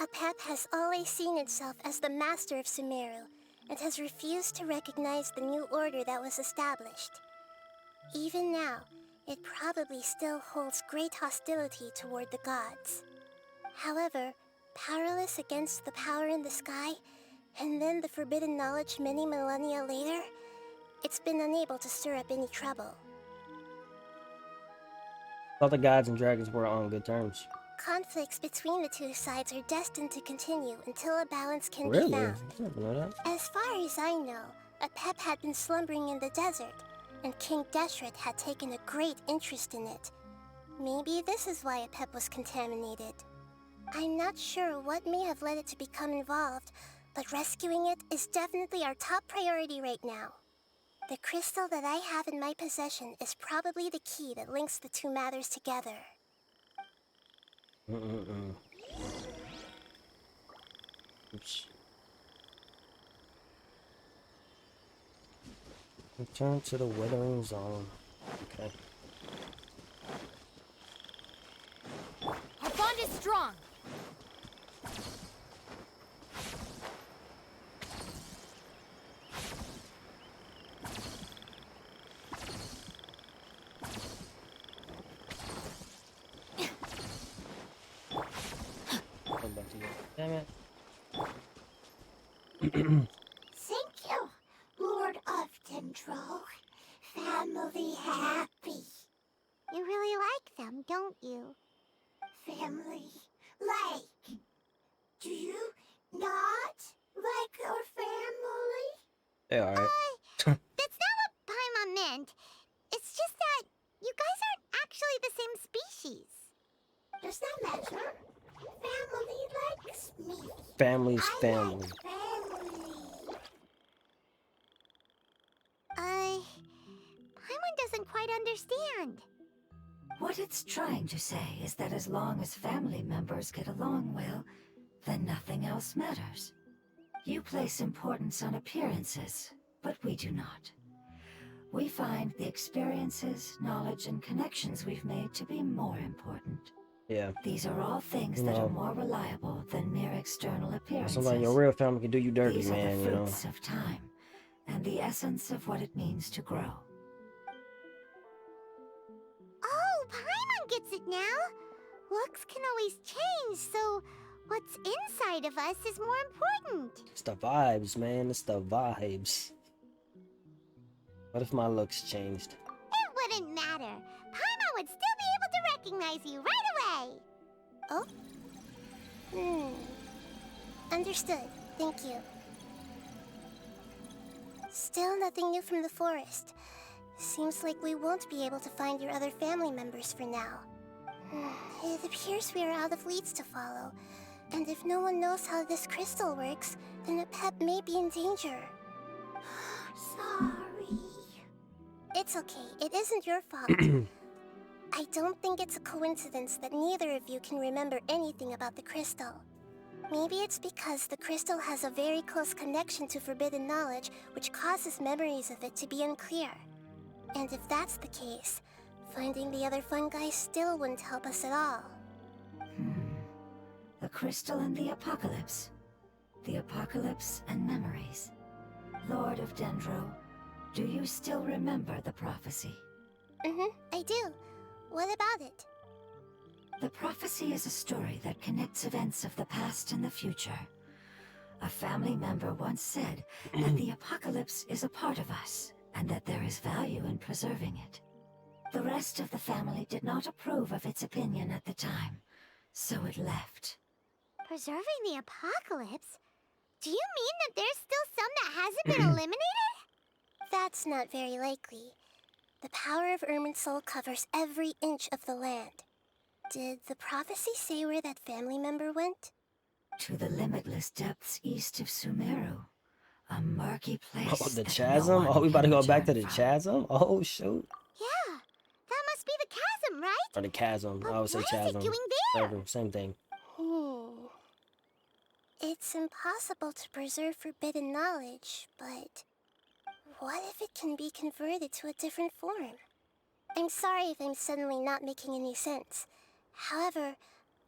APEP has always seen itself as the master of Sumeru, and has refused to recognize the new order that was established. Even now, it probably still holds great hostility toward the gods. However, powerless against the power in the sky, and then the forbidden knowledge many millennia later, it's been unable to stir up any trouble. Thought the gods and dragons were on good terms. Conflicts between the two sides are destined to continue until a balance can Really? be found. I didn't know that. As far as I know, APEP had been slumbering in the desert, and King Deshret had taken a great interest in it. Maybe this is why APEP was contaminated. I'm not sure what may have led it to become involved, but rescuing it is definitely our top priority right now. The crystal that I have in my possession is probably the key that links the two matters together. Oops. Return to the withering zone. Okay. Our bond is strong. Come back to you. Damn it. Thank you, Lord of Dendro. Family happy. You really like them, don't you? Family like. Do you not like your family? They alright. That's not what Paimon meant. It's just that you guys aren't actually the same species. Does that matter? Family likes me. Family's I family. like family. Paimon doesn't quite understand. What it's trying to say is that as long as family members get along well, then nothing else matters. You place importance on appearances, but we do not. We find the experiences, knowledge, and connections we've made to be more important. Yeah. These are all things that are more reliable than mere external appearances. Somebody your real family can do you dirty, These man, are the you know. fruits of time, and the essence of what it means to grow. Oh, Paimon gets it now. Looks can always change, so what's inside of us is more important. It's the vibes, man. It's the vibes. What if my looks changed? It wouldn't matter. Paimon would still be able to recognize you right away. Oh? Understood. Thank you. Still nothing new from the forest. Seems like we won't be able to find your other family members for now. It appears we are out of leads to follow. And if no one knows how this crystal works, then APEP may be in danger. Sorry. It's okay. It isn't your fault. I don't think it's a coincidence that neither of you can remember anything about the crystal. Maybe it's because the crystal has a very close connection to forbidden knowledge, which causes memories of it to be unclear. And if that's the case, finding the other fungi still wouldn't help us at all. The crystal and the apocalypse. The apocalypse and memories. Lord of Dendro, do you still remember the prophecy? I do. What about it? The prophecy is a story that connects events of the past and the future. A family member once said that the apocalypse is a part of us, and that there is value in preserving it. The rest of the family did not approve of its opinion at the time, so it left. Preserving the apocalypse? Do you mean that there's still some that hasn't been eliminated? That's not very likely. The power of Irminsul covers every inch of the land. Did the prophecy say where that family member went? To the limitless depths east of Sumeru. A murky place. Oh, the that chasm? no Oh, one we about to can go back to return the from. chasm? Oh, shoot. Yeah, that must be the chasm, right? Or the chasm. But I would say what is chasm. it doing there? Whatever, same thing. It's impossible to preserve forbidden knowledge, but what if it can be converted to a different form? I'm sorry if I'm suddenly not making any sense. However,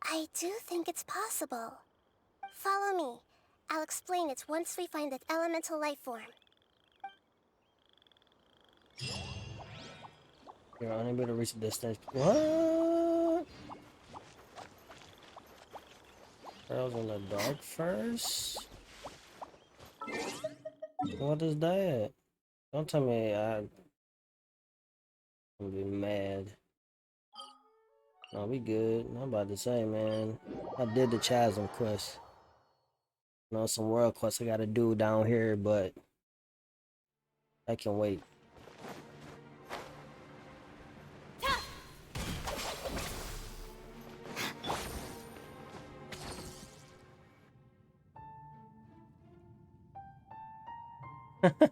I do think it's possible. Follow me. I'll explain it once we find that elemental life form. You're unable to reach the distance. What? Pearls in the dark first? What is that? Don't tell me I'm gonna be mad. No, we good. I'm about to say, man. I did the Chasm quest. You know, some world quests I gotta do down here, but I can wait.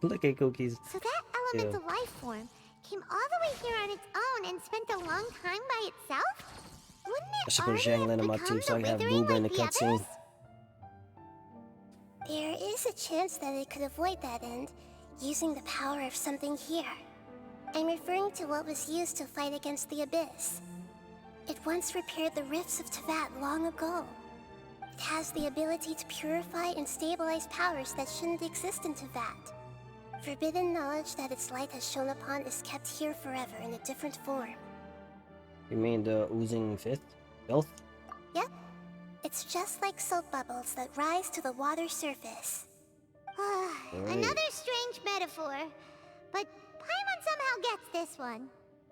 Look at Cookies. So that elemental life form came all the way here on its own and spent a long time by itself? Wouldn't I it should put already Shangling have in my become teeth so I the can have withering Booba in the like the cutscene. others? There is a chance that it could avoid that end, using the power of something here. I'm referring to what was used to fight against the Abyss. It once repaired the rifts of Teyvat long ago. It has the ability to purify and stabilize powers that shouldn't exist in Teyvat. Forbidden knowledge that its light has shone upon is kept here forever in a different form. You mean the oozing filth? Yep. It's just like soap bubbles that rise to the water surface. Another strange metaphor, but Paimon somehow gets this one.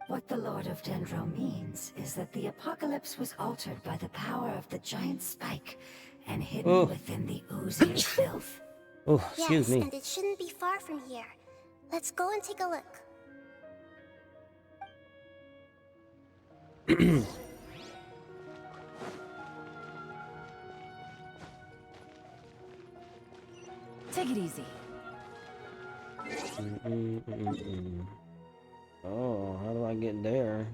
What the Lord of Dendro means is that the apocalypse was altered by the power of the giant spike and hidden within the oozing filth. Oh, excuse me. Yes, and it shouldn't be far from here. Let's go and take a look. Take it easy. Oh, how do I get there?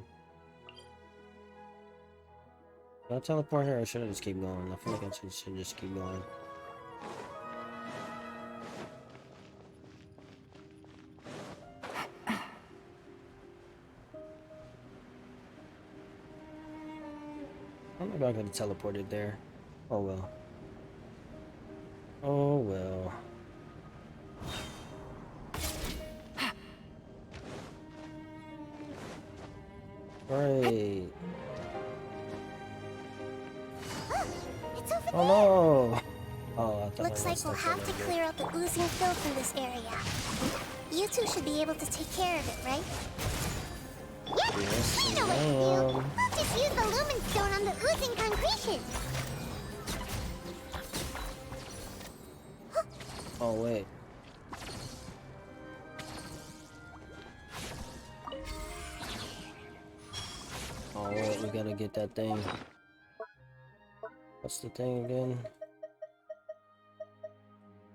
Should I teleport here or should I just keep going? I feel like I should just keep going. Maybe I could have teleported there. Oh well. Oh well. Great. It's over Oh no! Oh, I thought Looks I like we'll have to clear out the oozing filth in this area. You two should be able to take care of it, right? Yes, I know what to do. ma'am. I'll just use the lumen stone on the oozing concretion. Oh wait. Oh wait, we gotta get that thing. What's the thing again?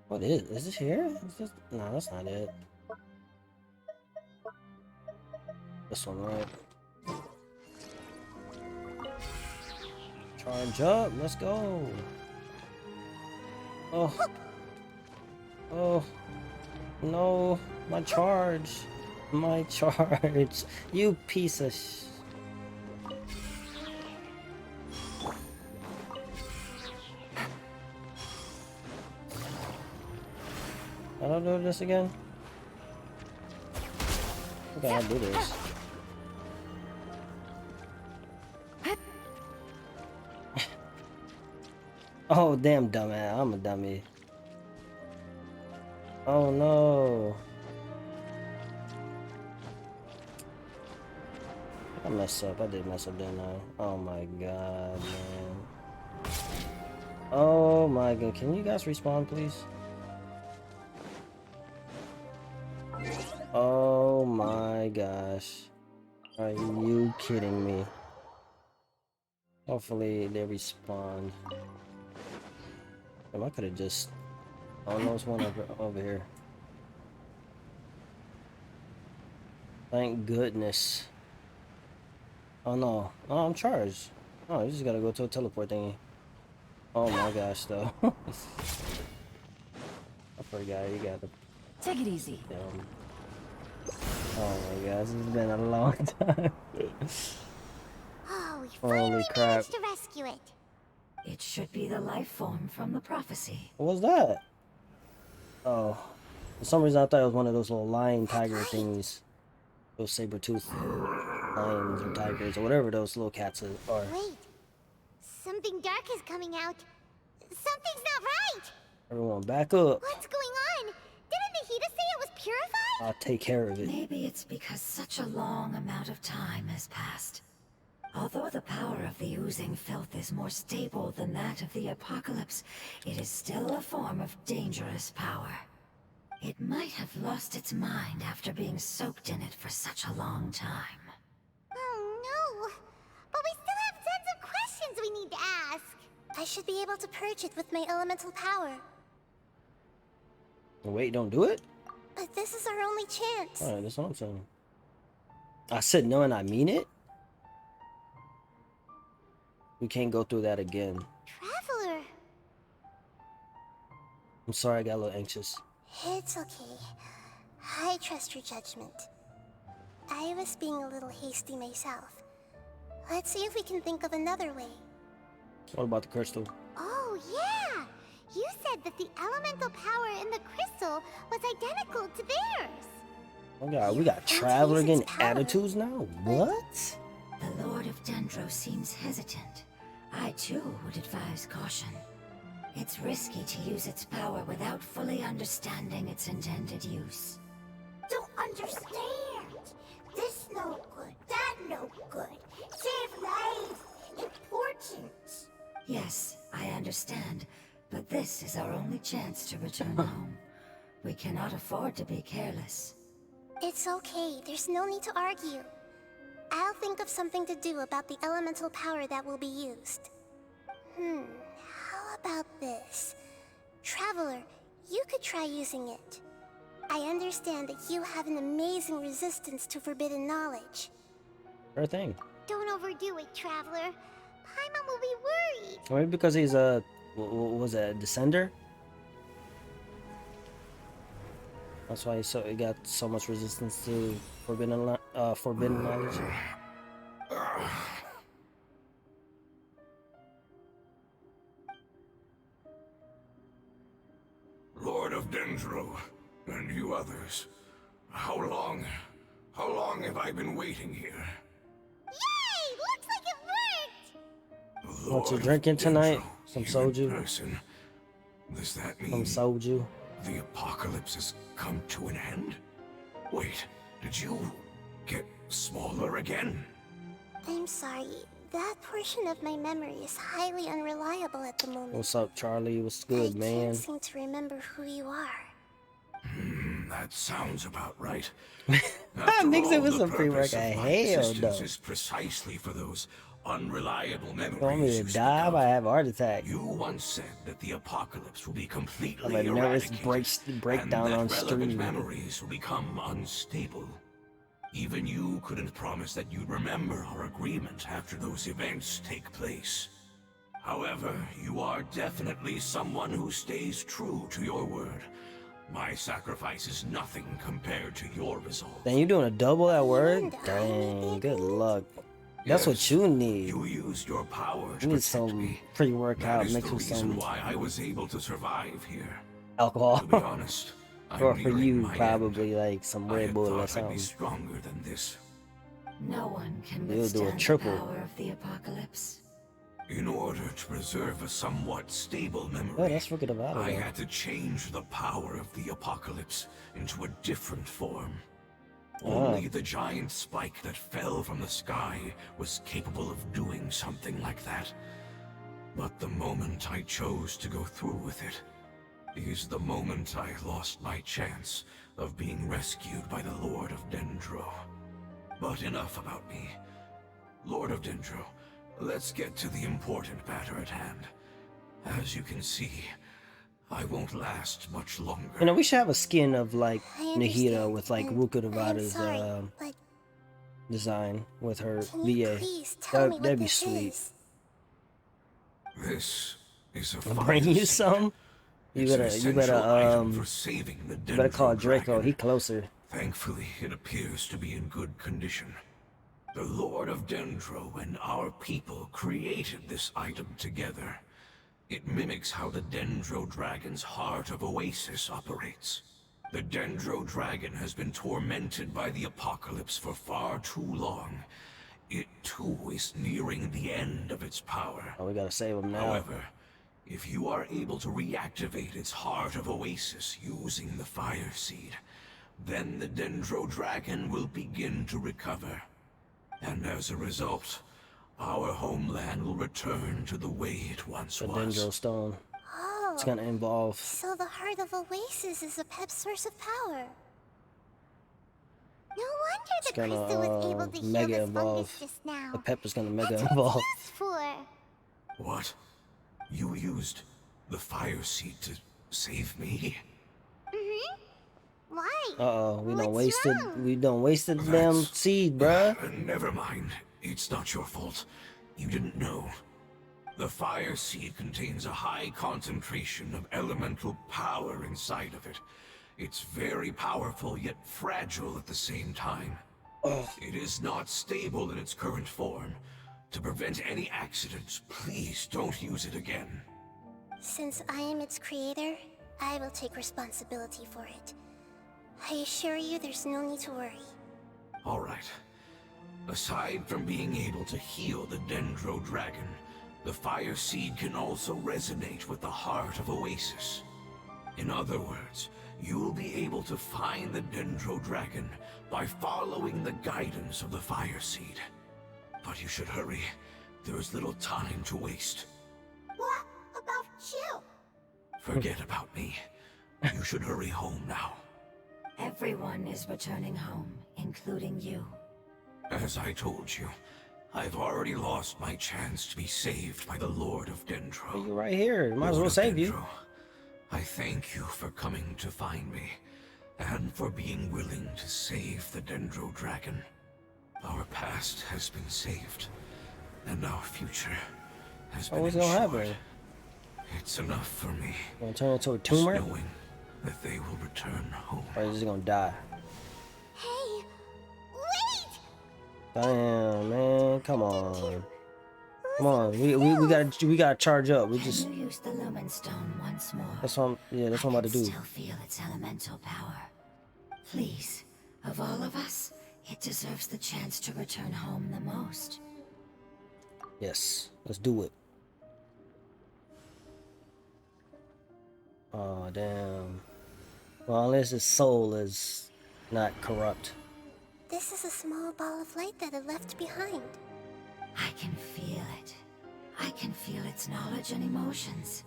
What is this here? Is this... No, that's not it. This one, right? Charge up, let's go. Oh. Oh. No, my charge. My charge. You piece of sh... I don't do this again. Okay, I'll do this. Oh, damn dumbass. I'm a dummy. Oh no. I messed up. I did mess up, didn't I? Oh my god, man. Oh my god. Can you guys respawn, please? Oh my gosh. Are you kidding me? Hopefully they respawn. Damn, I could have just... Oh no, there's one over here. Thank goodness. Oh no. Oh, I'm charged. Oh, you just gotta go to a teleport thingy. Oh my gosh, though. I forgot you gotta... Take it easy. Oh my gosh, it's been a long time. Oh, we Holy finally crap. managed to rescue it. It should be the life form from the prophecy. What was that? Oh, for some reason I thought it was one of those little lion tiger light. thingies. Those saber-toothed lions or tigers or whatever those little cats are. Wait, something dark is coming out. Something's not right. Everyone back up. What's going on? Didn't Nahida say it was purified? I'll take care of it. Maybe it's because such a long amount of time has passed. Although the power of the oozing filth is more stable than that of the apocalypse, it is still a form of dangerous power. It might have lost its mind after being soaked in it for such a long time. Oh no! But we still have tons of questions we need to ask. I should be able to purge it with my elemental power. Wait, don't do it? But this is our only chance. Alright, that's what I'm saying. I said no and I mean it? We can't go through that again. Traveler. I'm sorry, I got a little anxious. It's okay. I trust your judgment. I was being a little hasty myself. Let's see if we can think of another way. What about the crystal? Oh, yeah! You said that the elemental power in the crystal was identical to theirs. Oh god, we got Let's Traveler use its getting power. attitudes now? What? The Lord of Dendro seems hesitant. I too would advise caution. It's risky to use its power without fully understanding its intended use. Don't understand. This no good, that no good. Save lives. Important. Yes, I understand, but this is our only chance to return home. We cannot afford to be careless. It's okay. There's no need to argue. I'll think of something to do about the elemental power that will be used. How about this? Traveler, you could try using it. I understand that you have an amazing resistance to forbidden knowledge. Sure thing. Don't overdo it, Traveler. Paimon will be worried. Maybe because he's a... was it a descender? That's why he got so much resistance to forbidden knowledge. Lord of Dendro, and you others, how long have I been waiting here? Yay! Looks like it worked! What you Lord drinking of tonight? Dendro, Some you in soju? person. Does that mean Some soju. the apocalypse has come to an end? Wait, did you get smaller again? I'm sorry. That portion of my memory is highly unreliable at the moment. What's up, Charlie? What's good, I man? can't seem to remember who you are. That sounds about right. Mix it with the some purpose pre-workout. of my Hell existence no. is precisely for those unreliable memories. You want me to you speak die? of. I have a heart attack. You once said that the apocalypse will be completely I'm a nervous eradicated, breakdown and that on relevant stream. memories will become unstable. Even you couldn't promise that you'd remember our agreement after those events take place. However, you are definitely someone who stays true to your word. My sacrifice is nothing compared to your resolve. Then you doing a double at work? And I Dang, need good it. luck. That's what Yes, you need. You used your power to You need protect some me. pre-workout That is mixed the with reason some why I was able to survive here. alcohol. To be honest, I'm Or for nearing you, my probably end. like some I Red had Bull or thought I'd be something. stronger than this. No one can You'll do a withstand the triple. power of the apocalypse. In order to preserve a somewhat stable memory, Oh, that's Rook of the Valley, I though. had to change the power of the apocalypse into a different form. Only the giant spike that fell from the sky was capable of doing something like that. But the moment I chose to go through with it is the moment I lost my chance of being rescued by the Lord of Dendro. But enough about me. Lord of Dendro, let's get to the important matter at hand. As you can see, I won't last much longer. You know, we should have a skin of like I Nahida understand, with like and Ruka I'm Nevada's sorry, but design with her can you VA. please tell me what That'd be this sweet. is? This is a I'll fire bring you secret. some. You It's an better essential item for you saving the better call Dendro Draco. dragon. He closer. Thankfully, it appears to be in good condition. The Lord of Dendro and our people created this item together. It mimics how the Dendro Dragon's Heart of Oasis operates. The Dendro Dragon has been tormented by the apocalypse for far too long. It too is nearing the end of its power. Oh, we gotta save him now. However, if you are able to reactivate its Heart of Oasis using the Fire Seed, then the Dendro Dragon will begin to recover. And as a result, our homeland will return to the way it once The was. Dendro Stone. Oh, It's gonna involve. so the Heart of Oasis is APEP's source of power. No wonder It's the crystal was able to heal mega this evolve. fungus just now. The pepper's gonna mega That's evolve. what it's used for. What? You used the Fire Seed to save me? Why? Uh-oh, we done What's wasted. wrong? We done wasted the damn That's- seed, bruh. Never mind. It's not your fault. You didn't know. The Fire Seed contains a high concentration of elemental power inside of it. It's very powerful, yet fragile at the same time. Oh, It is not stable in its current form. To prevent any accidents, please don't use it again. Since I am its creator, I will take responsibility for it. I assure you there's no need to worry. Alright. Aside from being able to heal the Dendro Dragon, the Fire Seed can also resonate with the Heart of Oasis. In other words, you will be able to find the Dendro Dragon by following the guidance of the Fire Seed. But you should hurry. There is little time to waste. What about you? Forget about me. You should hurry home now. Everyone is returning home, including you. As I told you, I've already lost my chance to be saved by the Lord of Dendro. you're right here. Might as well Lord of save you. Dendro, I thank you for coming to find me, and for being willing to save the Dendro Dragon. Our past has been saved, and our future has been what's gonna ensured. happen? It's enough for me, Gonna turn into a just tumor, knowing that they will return home. or is he gonna die? Hey, wait! Damn, man, come on, come on. We gotta charge up. We Can just. you use the Lumen Stone once more? That's what I'm. Yeah, that's what I'm about to I do. can still feel its elemental power. Please, of all of us, it deserves the chance to return home the most. Yes, let's do it. Oh damn. Well, unless his soul is not corrupt. This is a small ball of light that it left behind. I can feel it. I can feel its knowledge and emotions.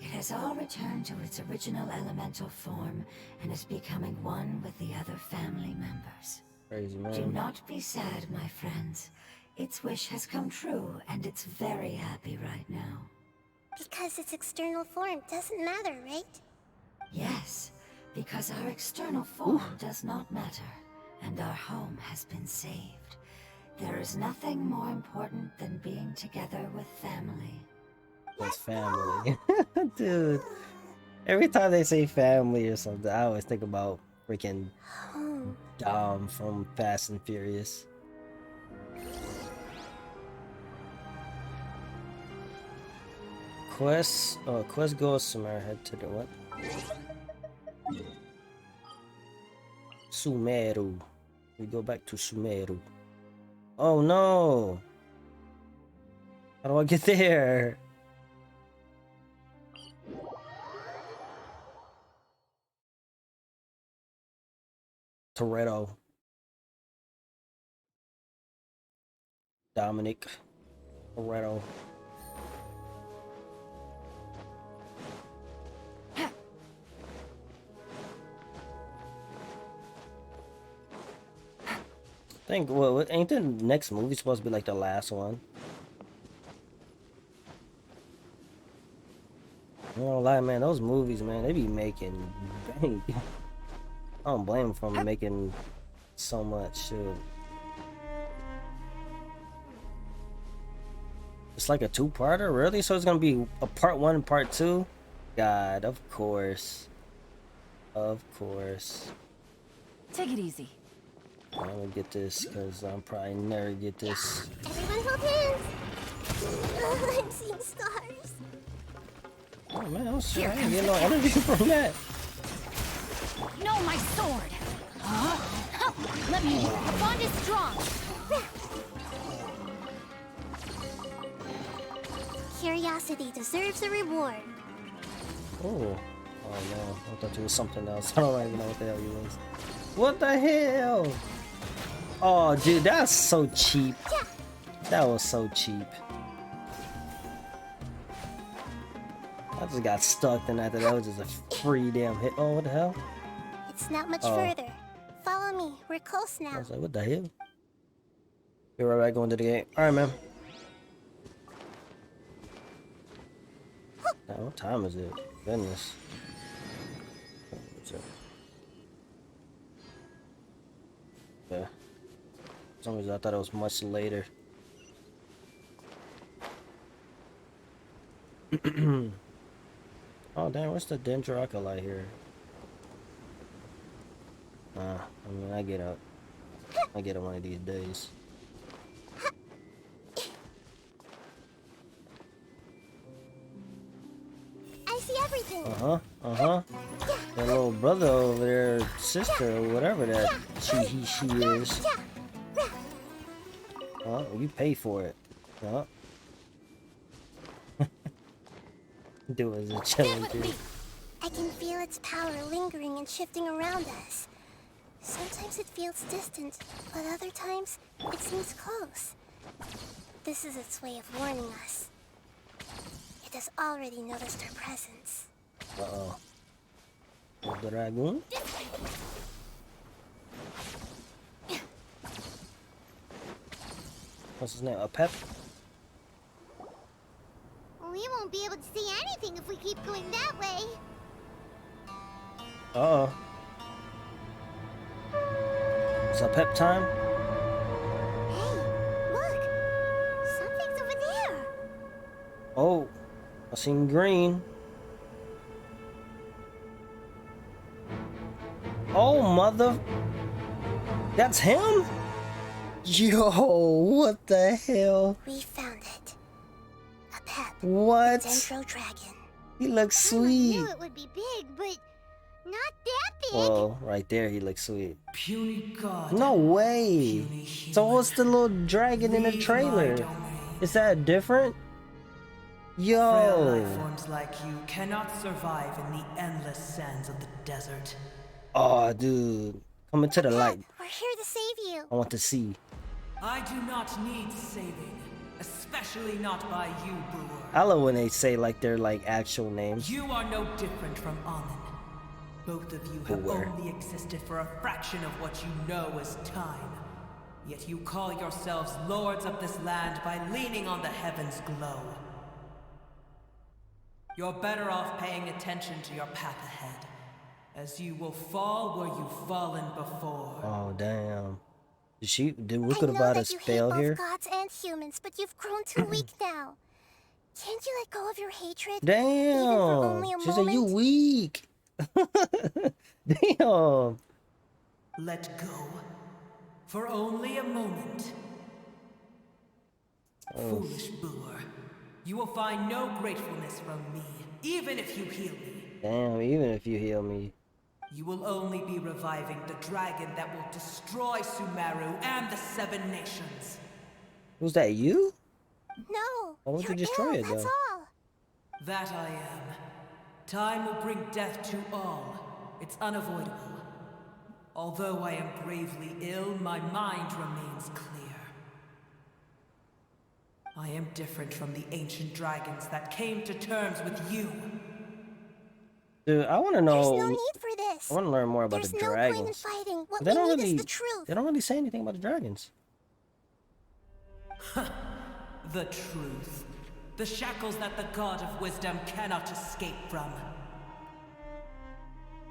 It has all returned to its original elemental form and is becoming one with the other family members. Crazy Do man. not be sad, my friends. Its wish has come true, and it's very happy right now. Because its external form doesn't matter, right? Yes, because our external form does not matter, and our home has been saved. There is nothing more important than being together with family. That's family. Dude. Every time they say family or something, I always think about freaking Home. Dom from Fast and Furious. Quest goes somewhere. Head to the what? Sumeru. We go back to Sumeru. Oh no! How do I get there? Toretto. Dominic. Toretto. I think, well, ain't the next movie supposed to be like the last one? I don't lie, man. Those movies, man, they be making bank. I don't blame them for making so much shit. It's like a two-parter, really? So it's gonna be a part 1 and part 2? God, of course. Of course. Take it easy. I'm gonna get this because I'm probably never get this. Everyone hold hands. I'm seeing stars. Oh man, I'm sure I ain't getting no energy from that. No, my sword. Let me. The bond is strong. Curiosity deserves a reward. Oh. Oh no, I thought it was something else. I don't even know what the hell he was. What the hell? Oh, dude, that's so cheap. That was so cheap. I just got stuck, and after that was just a free damn hit. Oh, what the hell? It's not much further. Follow me. We're close now. I was like, what the hell? Be right back, going to the game. Alright, man. Now, what time is it? Goodness. What's it? Yeah. For some reason I thought it was much later. Oh damn, what's the Dendrocolite here? I mean I get it one of these days. I see everything. That little brother over there, sister or whatever that she is. You pay for it. Do it as a challenge. I can feel its power lingering and shifting around us. Sometimes it feels distant, but other times it seems close. This is its way of warning us. It has already noticed our presence. Uh-oh. The dragoon? What's his name? APEP? We won't be able to see anything if we keep going that way. Uh-oh. It's APEP time? Hey, look! Something's over there! Oh, I seen green. Oh, mother. That's him? Yo, what the hell? We found it. A pep. What? Dendro dragon. He looks I sweet. knew it would be big, but not that big. Well, right there, he looks sweet. Puny god. No way. Puny So human. what's the little dragon in the Leave my trailer? domain. Is that different? Frail Yo. life forms like you cannot survive in the endless sands of the desert. Oh, dude. Coming to the light. We're here to save you. I want to see. I do not need saving, especially not by you, brewer. I love when they say like they're like actual names. You are no different from Amun. Both of you have Brewer. only existed for a fraction of what you know as time. Yet you call yourselves lords of this land by leaning on the heavens' glow. You're better off paying attention to your path ahead, as you will fall where you've fallen before. Oh, damn. Did we I could know have bought a that you hate spell both here? gods and humans, but you've grown too weak now. Can't you let go of your hatred? Damn. Even for only a She said you moment? weak. Damn. Let go. For only a moment. Foolish boor. You will find no gratefulness from me, even if you heal me. Damn, even if you heal me. You will only be reviving the dragon that will destroy Sumeru and the Seven Nations. Was that you? No. Why would you you're destroy ill, it, that's though? all. That I am. Time will bring death to all. It's unavoidable. Although I am gravely ill, my mind remains clear. I am different from the ancient dragons that came to terms with you. Dude, I want to There's know. no need for this. I want to learn more about There's the no dragons. point in fighting. What They we don't need really. is the truth. They don't really say anything about the dragons. The truth. The shackles that the God of Wisdom cannot escape from.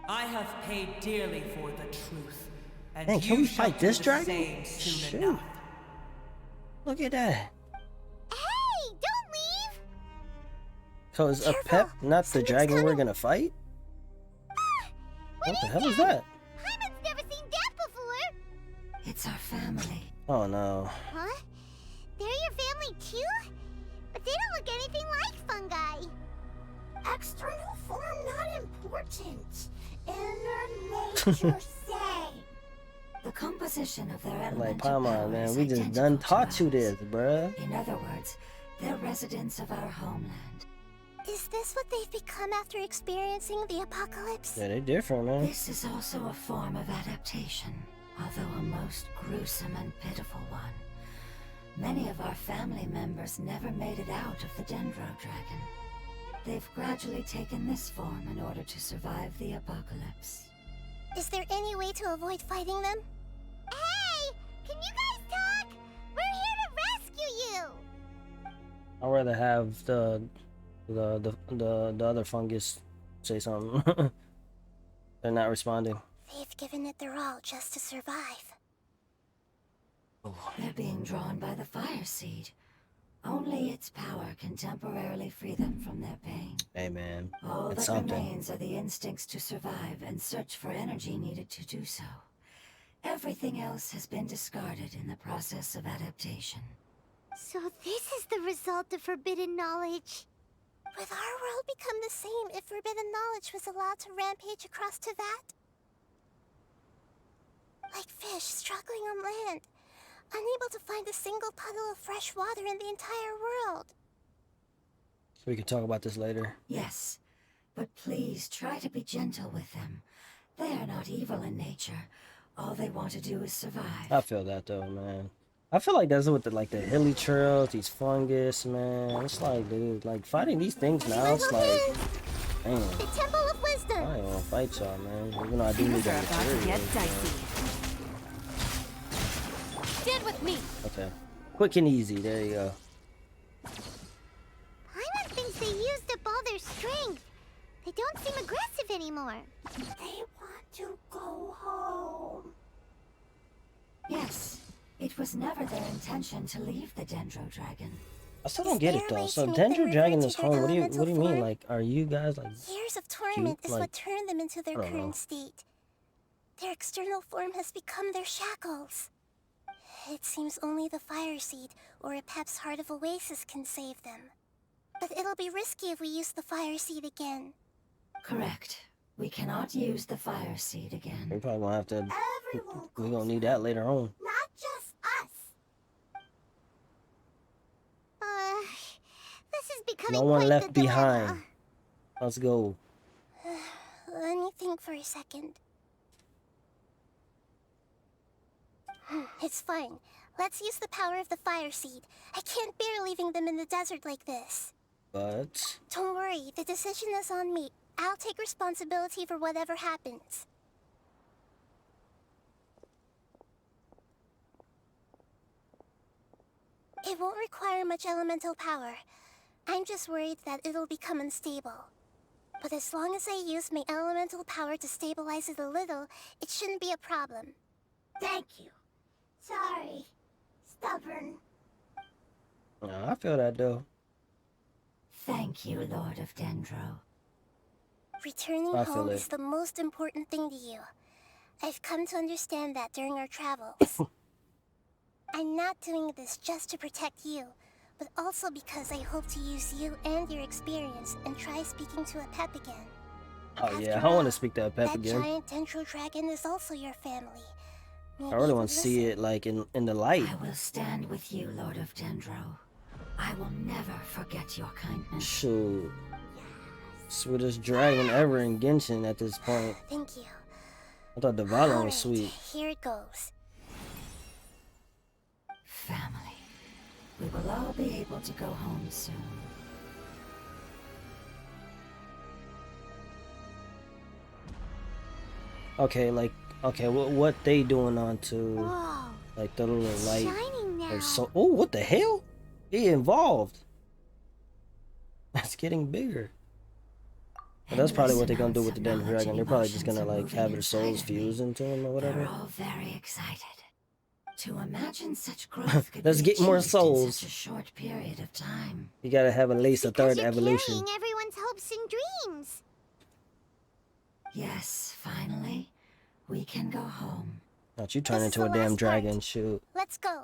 I have paid dearly for the truth. And Man, can we you shall fight do this the dragon? same soon Shoot. enough. Look at that. Hey, don't leave. So is a Careful. pep not the Something's dragon we're coming. gonna fight? What What the is hell is that? that? Hyman's never seen death Oh no. Huh? They're your family too? But they don't look anything like fungi. External form not important. Inner nature say. The composition of their Like, elemental come power on, man. is We just identical done to taught you ours. this, bruh. In other words, they're residents of our homeland. Is this what they've become after experiencing the apocalypse? Yeah, they different, man. This is also a form of adaptation, although a most gruesome and pitiful one. Many of our family members never made it out of the Dendro Dragon. They've gradually taken this form in order to survive the apocalypse. Is there any way to avoid fighting them? Hey! Can you guys talk? We're here to rescue you! I'd rather have the other fungus say something. They're not responding. They've given it their all just to survive. They're being drawn by the fire seed. Only its power can temporarily free them from their pain. Hey, man. All It's that something. remains are the instincts to survive and search for energy needed to do so. Everything else has been discarded in the process of adaptation. So this is the result of forbidden knowledge. Would our world become the same if forbidden knowledge was allowed to rampage across Teyvat? Like fish struggling on land, unable to find a single puddle of fresh water in the entire world. We can talk about this later. Yes, but please try to be gentle with them. They are not evil in nature. All they want to do is survive. I feel that though, man. I feel like that's with the hilly trails, these fungus, man. It's like, dude, like fighting these things now, it's like, man, The Temple of Wisdom! I ain't wanna fight y'all, man. Even though I do need Things are that about to get material. dicey. Stand with me. Okay. Quick and easy, there you go. Paimon thinks they used up all their strength. They don't seem aggressive anymore. They want to go home. Yes, it was never their intention to leave the Dendro Dragon. I still don't get it there a though. way So to make them Dendro Dragon revert is to their home. What do you elemental mean? form? Like, are you guys like Years of torment is like- what turned them into their I don't know. current state. Their external form has become their shackles. It seems only the fire seed or APEP's Heart of Oasis can save them. But it'll be risky if we use the fire seed again. Correct. We cannot use the fire seed again. we probably gonna have to Everyone we're goes gonna need that later on. not just us. This is becoming No one quite left the dilemma. behind. Let's go. Let me think for a second. It's fine. Let's use the power of the fire seed. I can't bear leaving them in the desert like this. But Don't worry, the decision is on me. I'll take responsibility for whatever happens. It won't require much elemental power. I'm just worried that it'll become unstable. But as long as I use my elemental power to stabilize it a little, it shouldn't be a problem. Thank you. Sorry. Stubborn. I feel that though. Thank you, Lord of Dendro. Returning I feel home it. is the most important thing to you. I've come to understand that during our travels. I'm not doing this just to protect you, but also because I hope to use you and your experience and try speaking to APEP again. Oh yeah, After I want to all, speak to Pep that again. giant Dendro Dragon is also your family. I really want to see listen. it like in the light. I will stand with you, Lord of Dendro. I will never forget your kindness. Shoot. Sweetest dragon ever in Genshin at this point. Thank you. I thought the violin Alright, was sweet. here it goes. Family. We will all be able to go home soon. Okay, like, okay, what they doing on to Whoa, like the little it's light? shining now. Or so, oh, what the hell? He involved. It's getting bigger. But that's And probably what they're gonna do resonance with the of Dendro knowledge Dragon. and They're probably just emotions gonna are like moving have their inside souls of me. fused into him or whatever. They're all very excited. To imagine such growth could Let's be get more achieved in souls. such a short period of time. You gotta have at least a Because third you're evolution. carrying everyone's hopes and dreams. Yes, finally, we can go home. Not you turn This is into the a damn last dragon, part. shoot. Let's go.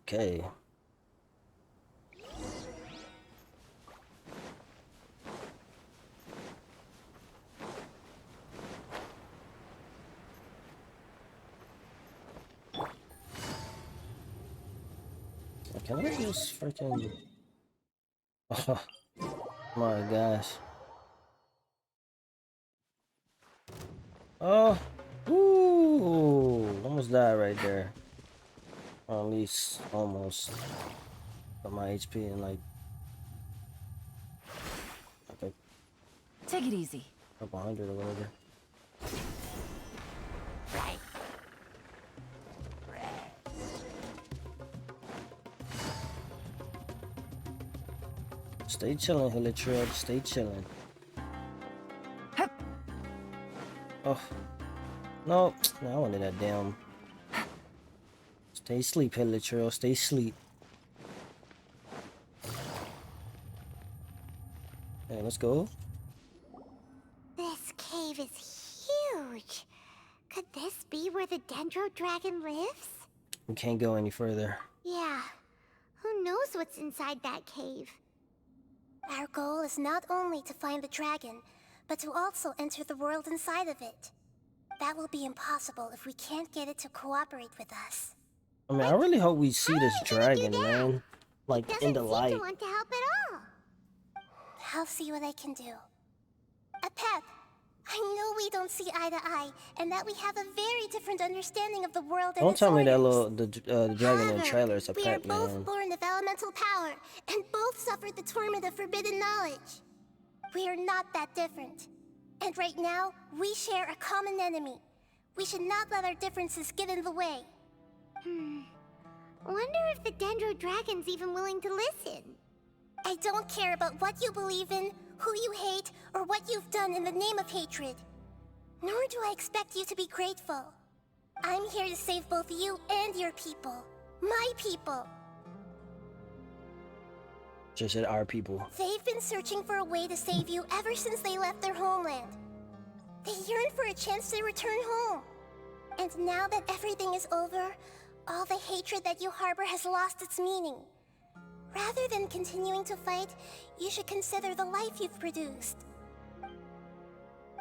Okay. Can I just freaking... Oh my gosh. Oh, ooh, almost died right there. Or at least almost. Got my HP in like a Take it easy. couple hundred or whatever. Stay chilling, Hilichurl. Stay chilling. Oh, no. No, I wanted that damn. Stay asleep, Hilichurl. Stay asleep. Hey, let's go. This cave is huge. Could this be where the Dendro Dragon lives? We can't go any further. Yeah. Who knows what's inside that cave? Our goal is not only to find the dragon, but to also enter the world inside of it. That will be impossible if we can't get it to cooperate with us. I mean, I really hope we see this dragon, man. Like, in the light. Doesn't seem to want to help at all. I'll see what I can do. APEP, I know we don't see eye to eye, and that we have a very different understanding of the world and Don't its tell me that orders. the dragon in the However, trailer is a we are pet, both man. born of elemental power, and both suffered the torment of forbidden knowledge. We are not that different. And right now, we share a common enemy. We should not let our differences get in the way. Wonder if the Dendro Dragon's even willing to listen. I don't care about what you believe in, who you hate, or what you've done in the name of hatred. Nor do I expect you to be grateful. I'm here to save both you and your people. My people. Just said our people. They've been searching for a way to save you ever since they left their homeland. They yearn for a chance to return home. And now that everything is over, all the hatred that you harbor has lost its meaning. Rather than continuing to fight, you should consider the life you've produced.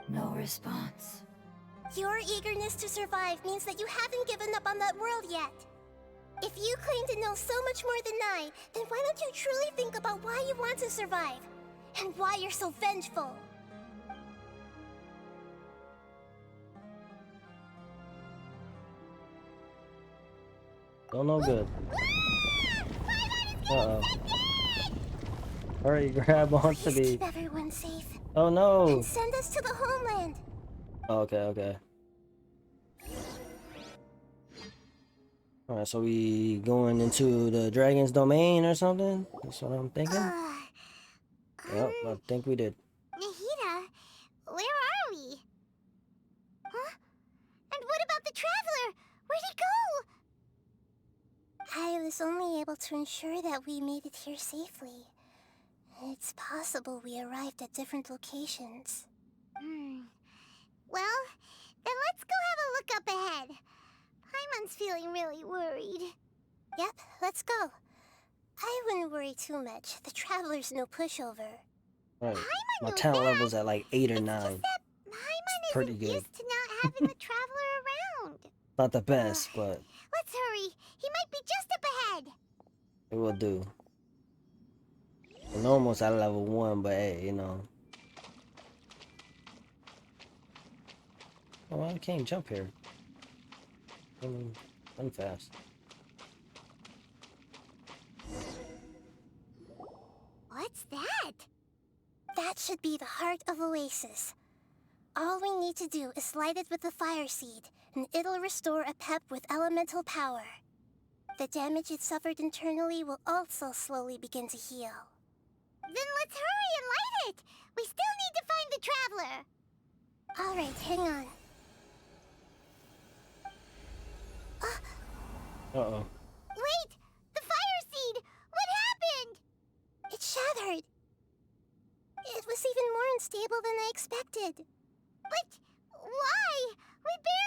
No response. Your eagerness to survive means that you haven't given up on that world yet. If you claim to know so much more than I, then why don't you truly think about why you want to survive? And why you're so vengeful? Don't know good. Uh-oh. Hurry, grab onto Please the... keep everyone safe. Oh no! And send us to the homeland. Oh, okay, okay. Alright, so we going into the dragon's domain or something? That's what I'm thinking. Yep, I think we did. Nahida, where are we? Huh? And what about the traveler? Where'd he go? I was only able to ensure that we made it here safely. It's possible we arrived at different locations. Well, then let's go have a look up ahead. Paimon's feeling really worried. Yep, let's go. I wouldn't worry too much. The traveler's no pushover. Right. Paimon My knows talent that. level's at like 8 or 9. It's just that Paimon pretty isn't good. used to not having the traveler around. Not the best, but Let's hurry. He might be just up ahead. it will do. I'm almost at level 1, but hey, you know. Oh, I can't jump here. I mean, run fast. What's that? That should be the heart of Oasis. All we need to do is light it with the fire seed, and it'll restore APEP with elemental power. The damage it suffered internally will also slowly begin to heal. Then let's hurry and light it! We still need to find the traveler! Alright, hang on. Uh-oh. Wait! The fire seed! What happened? It shattered. It was even more unstable than I expected. But why? We barely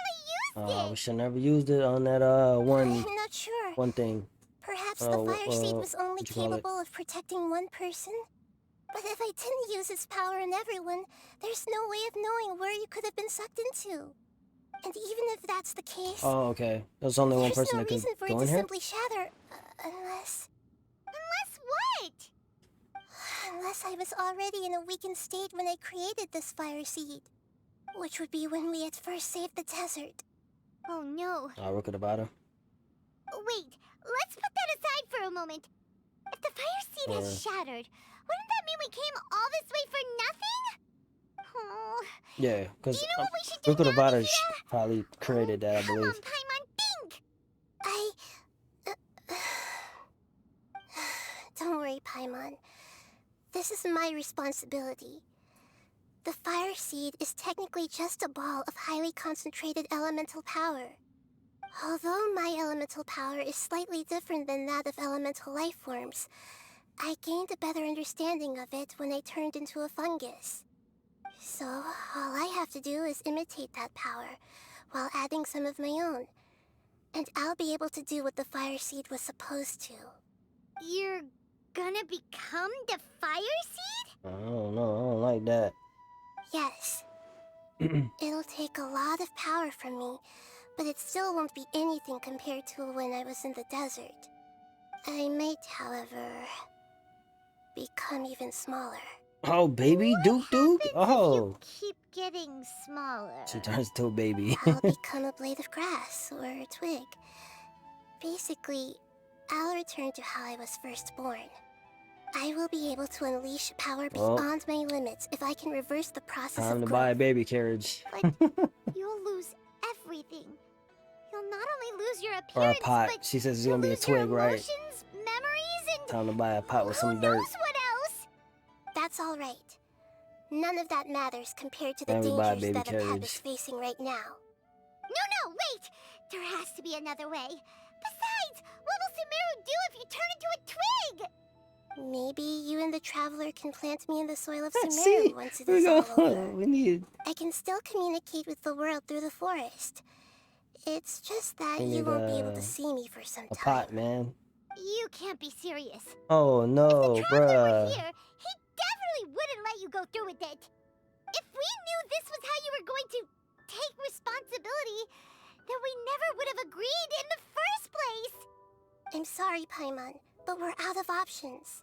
We should never used it on that I'm not sure. one thing. Perhaps the fire seed was only capable of protecting one person? But if I didn't use its power on everyone, there's no way of knowing where you could have been sucked into. And even if that's the case... Oh, okay. There's only one person that could There's no reason for go it in to here? simply shatter, unless... Unless what? Unless I was already in a weakened state when I created this fire seed. Which would be when we had first saved the desert. Oh no. Rook of the bottom. Wait, let's put that aside for a moment. If the fire seed has shattered, wouldn't that mean we came all this way for nothing? Oh. Yeah, because you know what we should do Rook of the now, bottom Nahida? probably created that, I Come believe. on, Paimon, think! Don't worry, Paimon. This is my responsibility. The fire seed is technically just a ball of highly concentrated elemental power. Although my elemental power is slightly different than that of elemental life forms, I gained a better understanding of it when I turned into a fungus. So, all I have to do is imitate that power, while adding some of my own. And I'll be able to do what the fire seed was supposed to. You're gonna become the fire seed? I don't know, I don't like that. Yes. It'll take a lot of power from me, but it still won't be anything compared to when I was in the desert. I might, however, become even smaller. Oh, baby, Duke. Oh. You keep getting smaller. She turns to a baby. I'll become a blade of grass or a twig. Basically, I'll return to how I was first born. I will be able to unleash power beyond my limits if I can reverse the process Time of to growth. buy a baby carriage. But you'll lose everything. You'll not only lose your Or a appearance, pot. but She says it's you'll gonna be a lose your twig, right? emotions, memories, and Time to buy a pot with who some dirt. knows what else? That's all right. None of that matters compared to the Time to buy a dangers baby that APEP carriage. is facing right now. No, wait! There has to be another way. Besides, what will Sumeru do if you turn into a twig? Maybe you and the Traveler can plant me in the soil of See, Sumeru once it is all over. We need. I can still communicate with the world through the forest. It's just that We you need won't be able to see me for some A time. pot, man. You can't be serious. Oh no, If the Traveler were bruh. here, he definitely wouldn't let you go through with it. If we knew this was how you were going to take responsibility, then we never would have agreed in the first place. I'm sorry, Paimon, but we're out of options.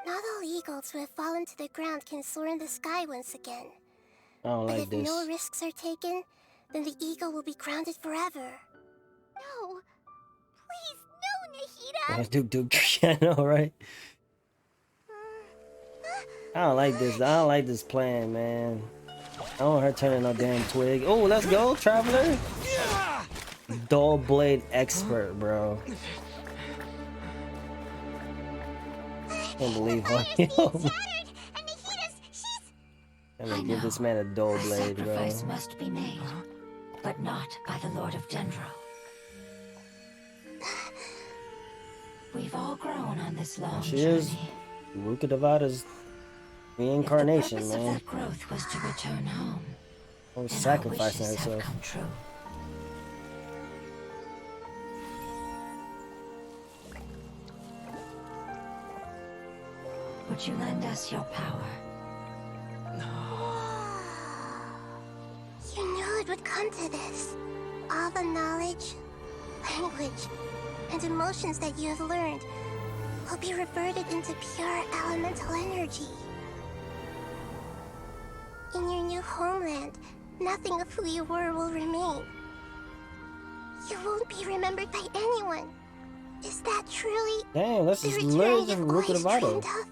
Not all eagles who have fallen to the ground can soar in the sky once again. I don't But like if this. no risks are taken, then the eagle will be grounded forever. No. Please, no, Nahida. That's Duke. I know, right? I don't like this. I don't like this plan, man. I don't want her turning no damn twig. Oh, let's go, Traveler. Dull blade expert, bro. Can't believe her. And Nahida's, I'm gonna give this man a dull A blade, bro. sacrifice must be made, but not by the Lord of Dendro. We've all grown on this long She journey. is Ruka Devada's reincarnation, If the purpose man. of that growth was to return home, Oh, then sacrificing our wishes have herself. come true. Would you lend us your power? You knew it would come to this. All the knowledge, language, and emotions that you have learned will be reverted into pure elemental energy. In your new homeland, nothing of who you were will remain. You won't be remembered by anyone. Is that truly Damn, that's the just return literally you've Ruka always Devada. dreamed of?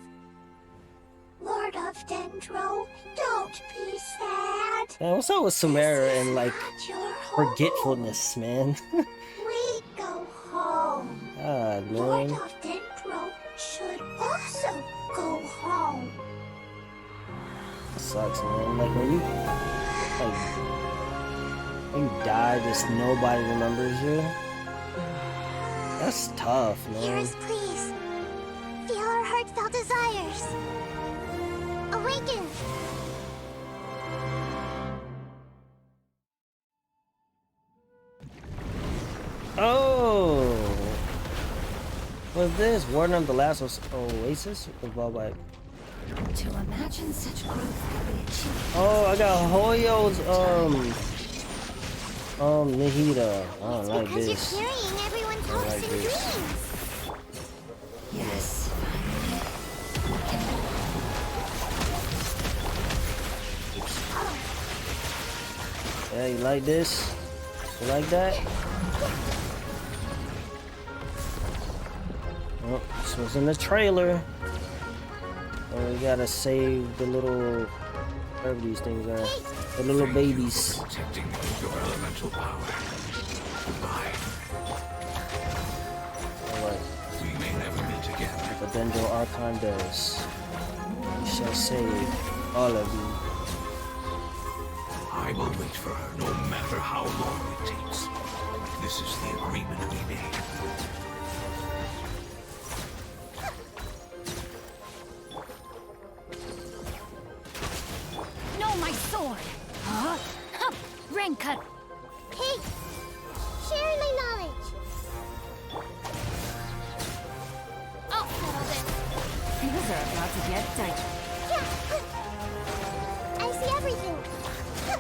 Lord of Dendro, don't be sad. Man, what's up with Sumera and like Not your home. forgetfulness, man? We go home. God, Lord man. of Dendro should also go home. Sucks, man. Like when you die, just nobody remembers you. That's tough, Hear man. us, please. Feel our heartfelt desires. Awaken. What's this? Warden of the Last Oasis? Involved by... To imagine such growth could be achieved. Oh, I got Hoyo's, nahida. I don't like Because this. you're carrying everyone's hopes like and this. dreams. Yes. Yeah, you like this? You like that? Oh, this was in the trailer. Oh, we gotta save the little, whatever these things are, the little babies. Protecting your elemental power. Goodbye. Alright, We may never meet again. the Dendro Archon does. We shall save all of you. I will wait for her no matter how long it takes. This is the agreement we made. No, my sword! Huh? Huh. Rain cutter! Hey, share my knowledge. I'll settle this. Things are about to get dicey. Yeah. I see everything. Yeah.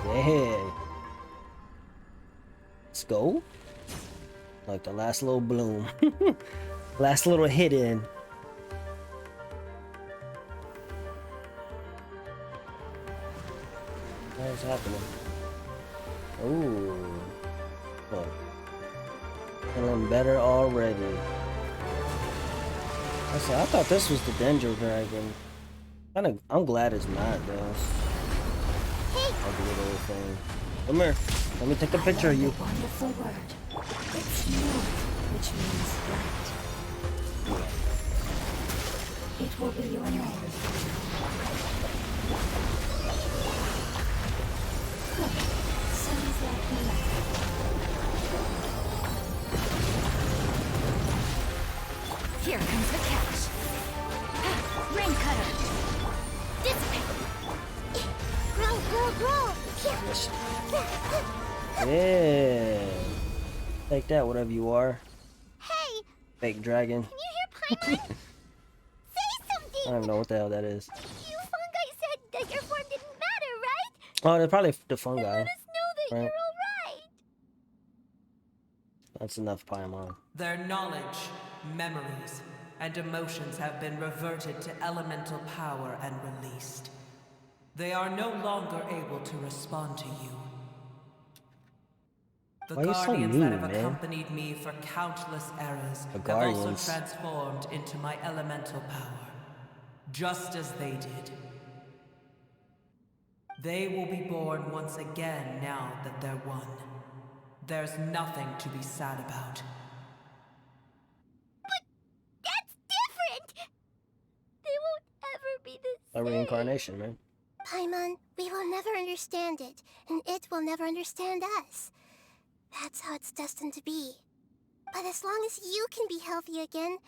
Yeah. Let's go. Like the last little bloom. Last little hit in. What's happening? Ooh. Oh. Feeling better already. I thought this was the Dendro Dragon. I'm glad it's not though. Ugly little thing. Come here. Let me take a picture of you. Wonderful word. It's new, which means light. It will be your name. Sounds like me. Here comes the catch. Rain cutter! Dissipate! Grow. Yeah. Take that, whatever you are. Hey, Fake dragon. can you hear Paimon? Say something. I don't know what the hell that is. You fungi said that your form didn't matter, right? Oh, they're probably the fungi. Let us know that Right. you're all right. That's enough Paimon. Their knowledge, memories, and emotions have been reverted to elemental power and released. They are no longer able to respond to you. The Why are you so guardians mean, that have man? accompanied me for countless eras The have also guardians. transformed into my elemental power, just as they did. They will be born once again now that they're one. There's nothing to be sad about. That's different. They won't ever be the A reincarnation, man. Paimon, we will never understand it, and it will never understand us. That's how it's destined to be. But as long as you can be healthy again,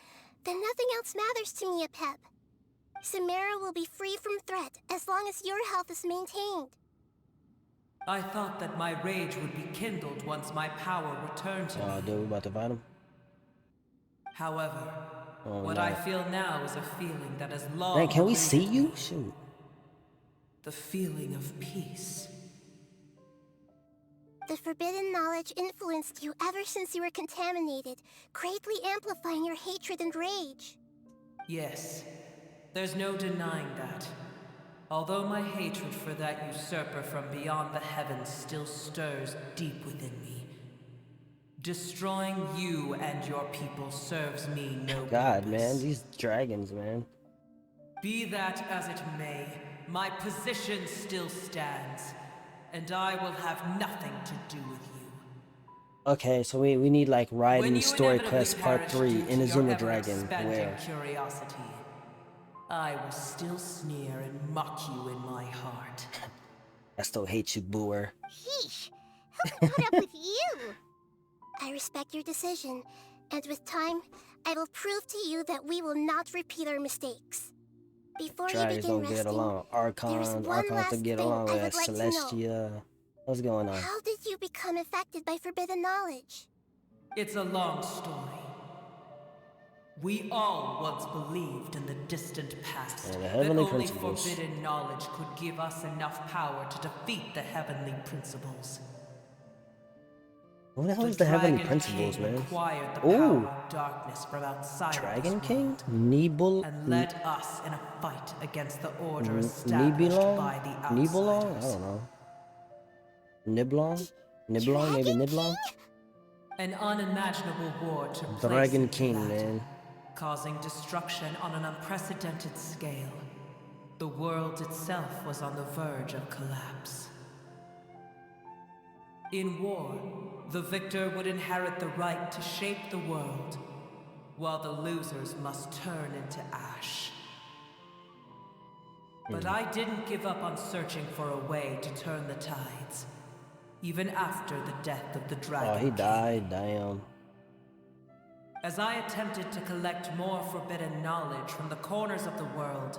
then nothing else matters to me, APEP. Samara will be free from threat as long as your health is maintained. I thought that my rage would be kindled once my power returned to Oh, me. dude, we about to fight him. However, Oh, what no. I feel now is a feeling that has long Man, can we see eluded you? me. Shoot. The feeling of peace. The forbidden knowledge influenced you ever since you were contaminated, greatly amplifying your hatred and rage. Yes, there's no denying that. Although my hatred for that usurper from beyond the heavens still stirs deep within me. Destroying you and your people serves me no God, purpose. man, these dragons, man. Be that as it may, my position still stands, and I will have nothing to do with you. Okay, so we need like When Raiden you Story inevitably Quest Part perish 3 due to in your Azuma Dragon. ever-expanding Where? curiosity, I will still sneer and mock you in my heart. I still hate you, Booer. Yeesh, who can put up with you? I respect your decision, and with time, I will prove to you that we will not repeat our mistakes. Before you Dragons begin don't get resting, along. there's one Archons last don't get thing along I with would like to know. Celestia. What's going on? How did you become affected by forbidden knowledge? It's a long story. We all once believed in the distant past Yeah, the that heavenly only principles. forbidden knowledge could give us enough power to defeat the heavenly principles. What the hell is the heavenly Dragon principles, King man? acquired the Ooh, power of darkness from outside Dragon of this King? world Nibel? and led us in a fight against the order established Nibelung? by the Nibelung? I outsiders. don't know. Niblong? Maybe Dragon Niblong? An unimaginable war took place Dragon in King, Galata, man. causing destruction on an unprecedented scale. The world itself was on the verge of collapse. In war, the victor would inherit the right to shape the world, while the losers must turn into ash. But I didn't give up on searching for a way to turn the tides, even after the death of the Dragon Oh, he King. died, damn. As I attempted to collect more forbidden knowledge from the corners of the world,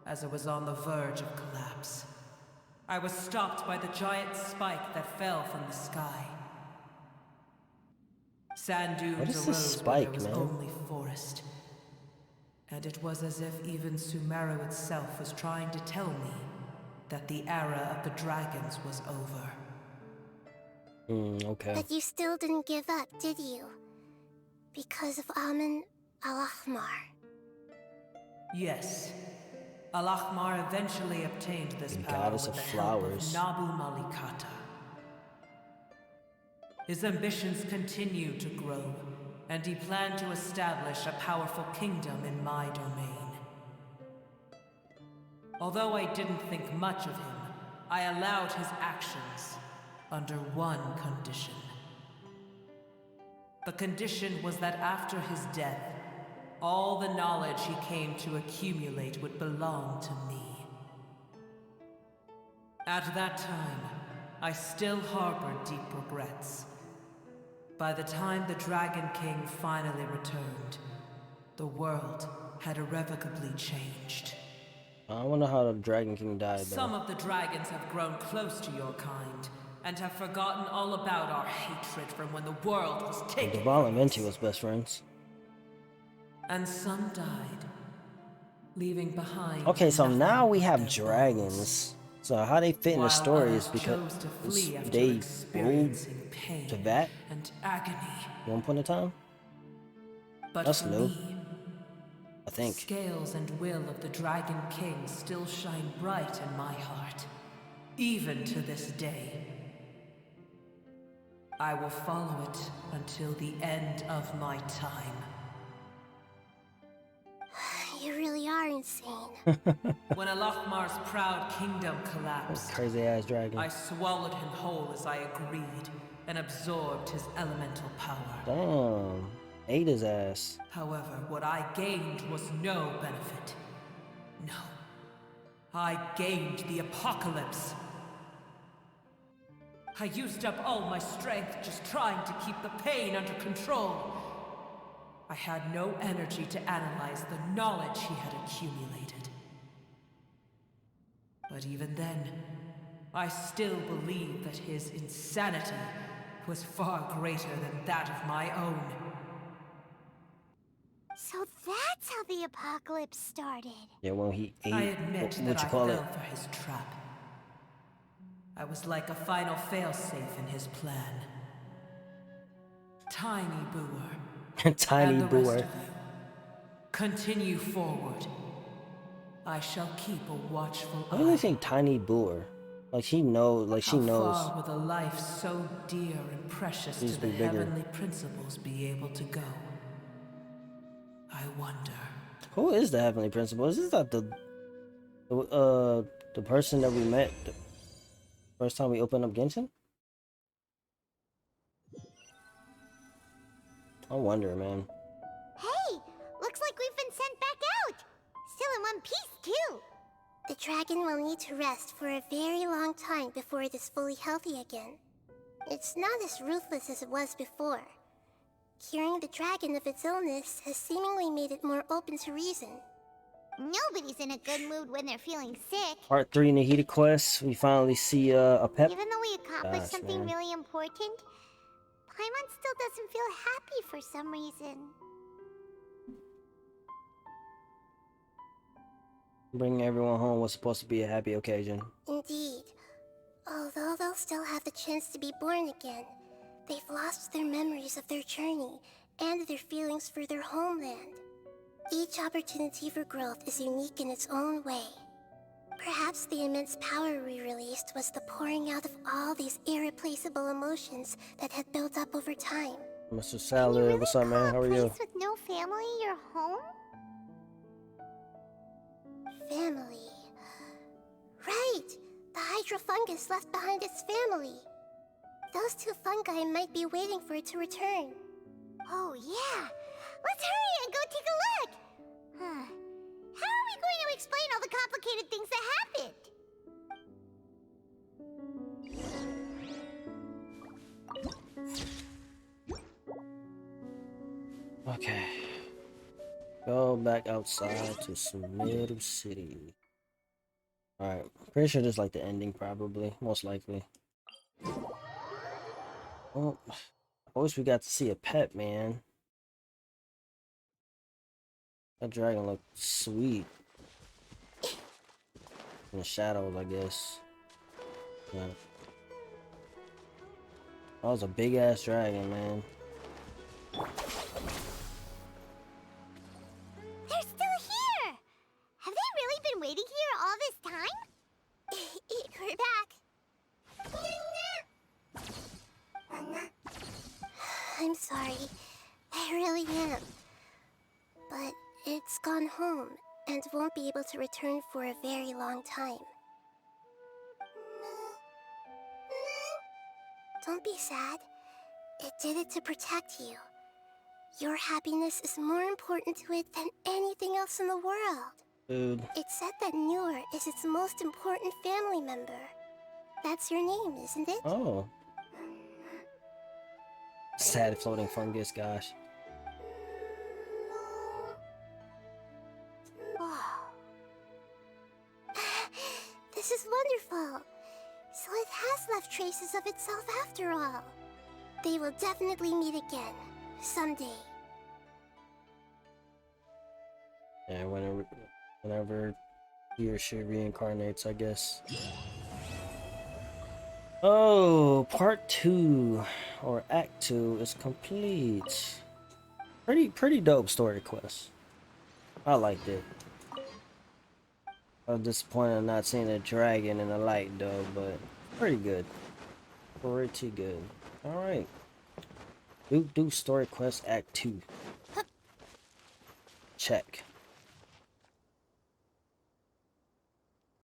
as it was on the verge of collapse, I was stopped by the giant spike that fell from the sky. Sand dunes What is this arose where spike, there was man? only forest. And it was as if even Sumeru itself was trying to tell me that the era of the dragons was over. Okay. But you still didn't give up, did you? Because of Amun al-Ahmar. Yes. Al-Ahmar eventually obtained this The power goddess with of the help of flowers. Nabu Malikata. His ambitions continued to grow, and he planned to establish a powerful kingdom in my domain. Although I didn't think much of him, I allowed his actions under one condition. The condition was that after his death, all the knowledge he came to accumulate would belong to me. At that time, I still harbored deep regrets. By the time the Dragon King finally returned, the world had irrevocably changed. I wonder how the Dragon King died, though. Some of the dragons have grown close to your kind, and have forgotten all about our hatred from when the world was taken Deval and from Menti us. was best friends. And some died, leaving behind Okay, so nothing now we but have their dragons. So how they fit in the While story is others because chose to flee after they ruled experiencing pain to that and agony. at one point in time. But That's for new. me, I think. scales and will of the Dragon King still shine bright in my heart, even to this day. I will follow it until the end of my time. You really are insane. When Al-Ahmar's proud kingdom collapsed, Crazy ass dragon. I swallowed him whole as I agreed, and absorbed his elemental power. Damn. Ate his ass. However, what I gained was no benefit. No. I gained the apocalypse. I used up all my strength just trying to keep the pain under control. I had no energy to analyze the knowledge he had accumulated. But even then, I still believed that his insanity was far greater than that of my own. So that's how the apocalypse started. Yeah, when he ate. I admit what that you I call fell it? for his trap. I was like a final failsafe in his plan. Tiny Booer. Tiny and the rest Boer. of you, continue forward. I shall keep a watchful Why do they eye. think Tiny Boer? Like she knows. Like she How knows. far will a life so dear and precious Needs to to the be bigger. heavenly principles be able to go? I wonder. Who is the Heavenly Principal? Is this not the person that we met the first time we opened up Genshin? I wonder, man. Hey, looks like we've been sent back out. Still in one piece, too. The dragon will need to rest for a very long time before it is fully healthy again. It's not as ruthless as it was before. Curing the dragon of its illness has seemingly made it more open to reason. Nobody's in a good mood when they're feeling sick. Part 3 Nahida quest. We finally see a pep. Even though we accomplished Gosh, something man. really important, Paimon still doesn't feel happy for some reason. Bringing everyone home was supposed to be a happy occasion. Indeed. Although they'll still have the chance to be born again, they've lost their memories of their journey and their feelings for their homeland. Each opportunity for growth is unique in its own way. Perhaps the immense power we released was the pouring out of all these irreplaceable emotions that had built up over time. Mr. Salad, what's up, man? How are you? Place with no family, your home? Family. Right! The hydrofungus left behind its family. Those two fungi might be waiting for it to return. Oh, yeah! Let's hurry and go take a look! Huh. How are we going to explain all the complicated things that happened? Okay. Go back outside to Sumeru City. Alright. Pretty sure this is like the ending, probably. Most likely. Oh, I wish we got to see a pet, man. That dragon looked sweet. In the shadows, I guess. Yeah. That was a big ass dragon, man. They're still here! Have they really been waiting here all this time? We're back. I'm sorry. I really am. But it's gone home and won't be able to return for a very long time. Don't be sad. It did it to protect you. Your happiness is more important to it than anything else in the world. Dude. It said that Noor is its most important family member. That's your name, isn't it? Oh. Sad floating fungus, gosh. Oh. This is wonderful. So it has left traces of itself after all. They will definitely meet again, someday. Yeah, whenever he or she reincarnates, I guess. Oh, part 2 or act 2 is complete. Pretty dope story quest. I liked it. I was disappointed in not seeing a dragon in the light though, but pretty good. Pretty good. Alright. Do story quest act 2. Check.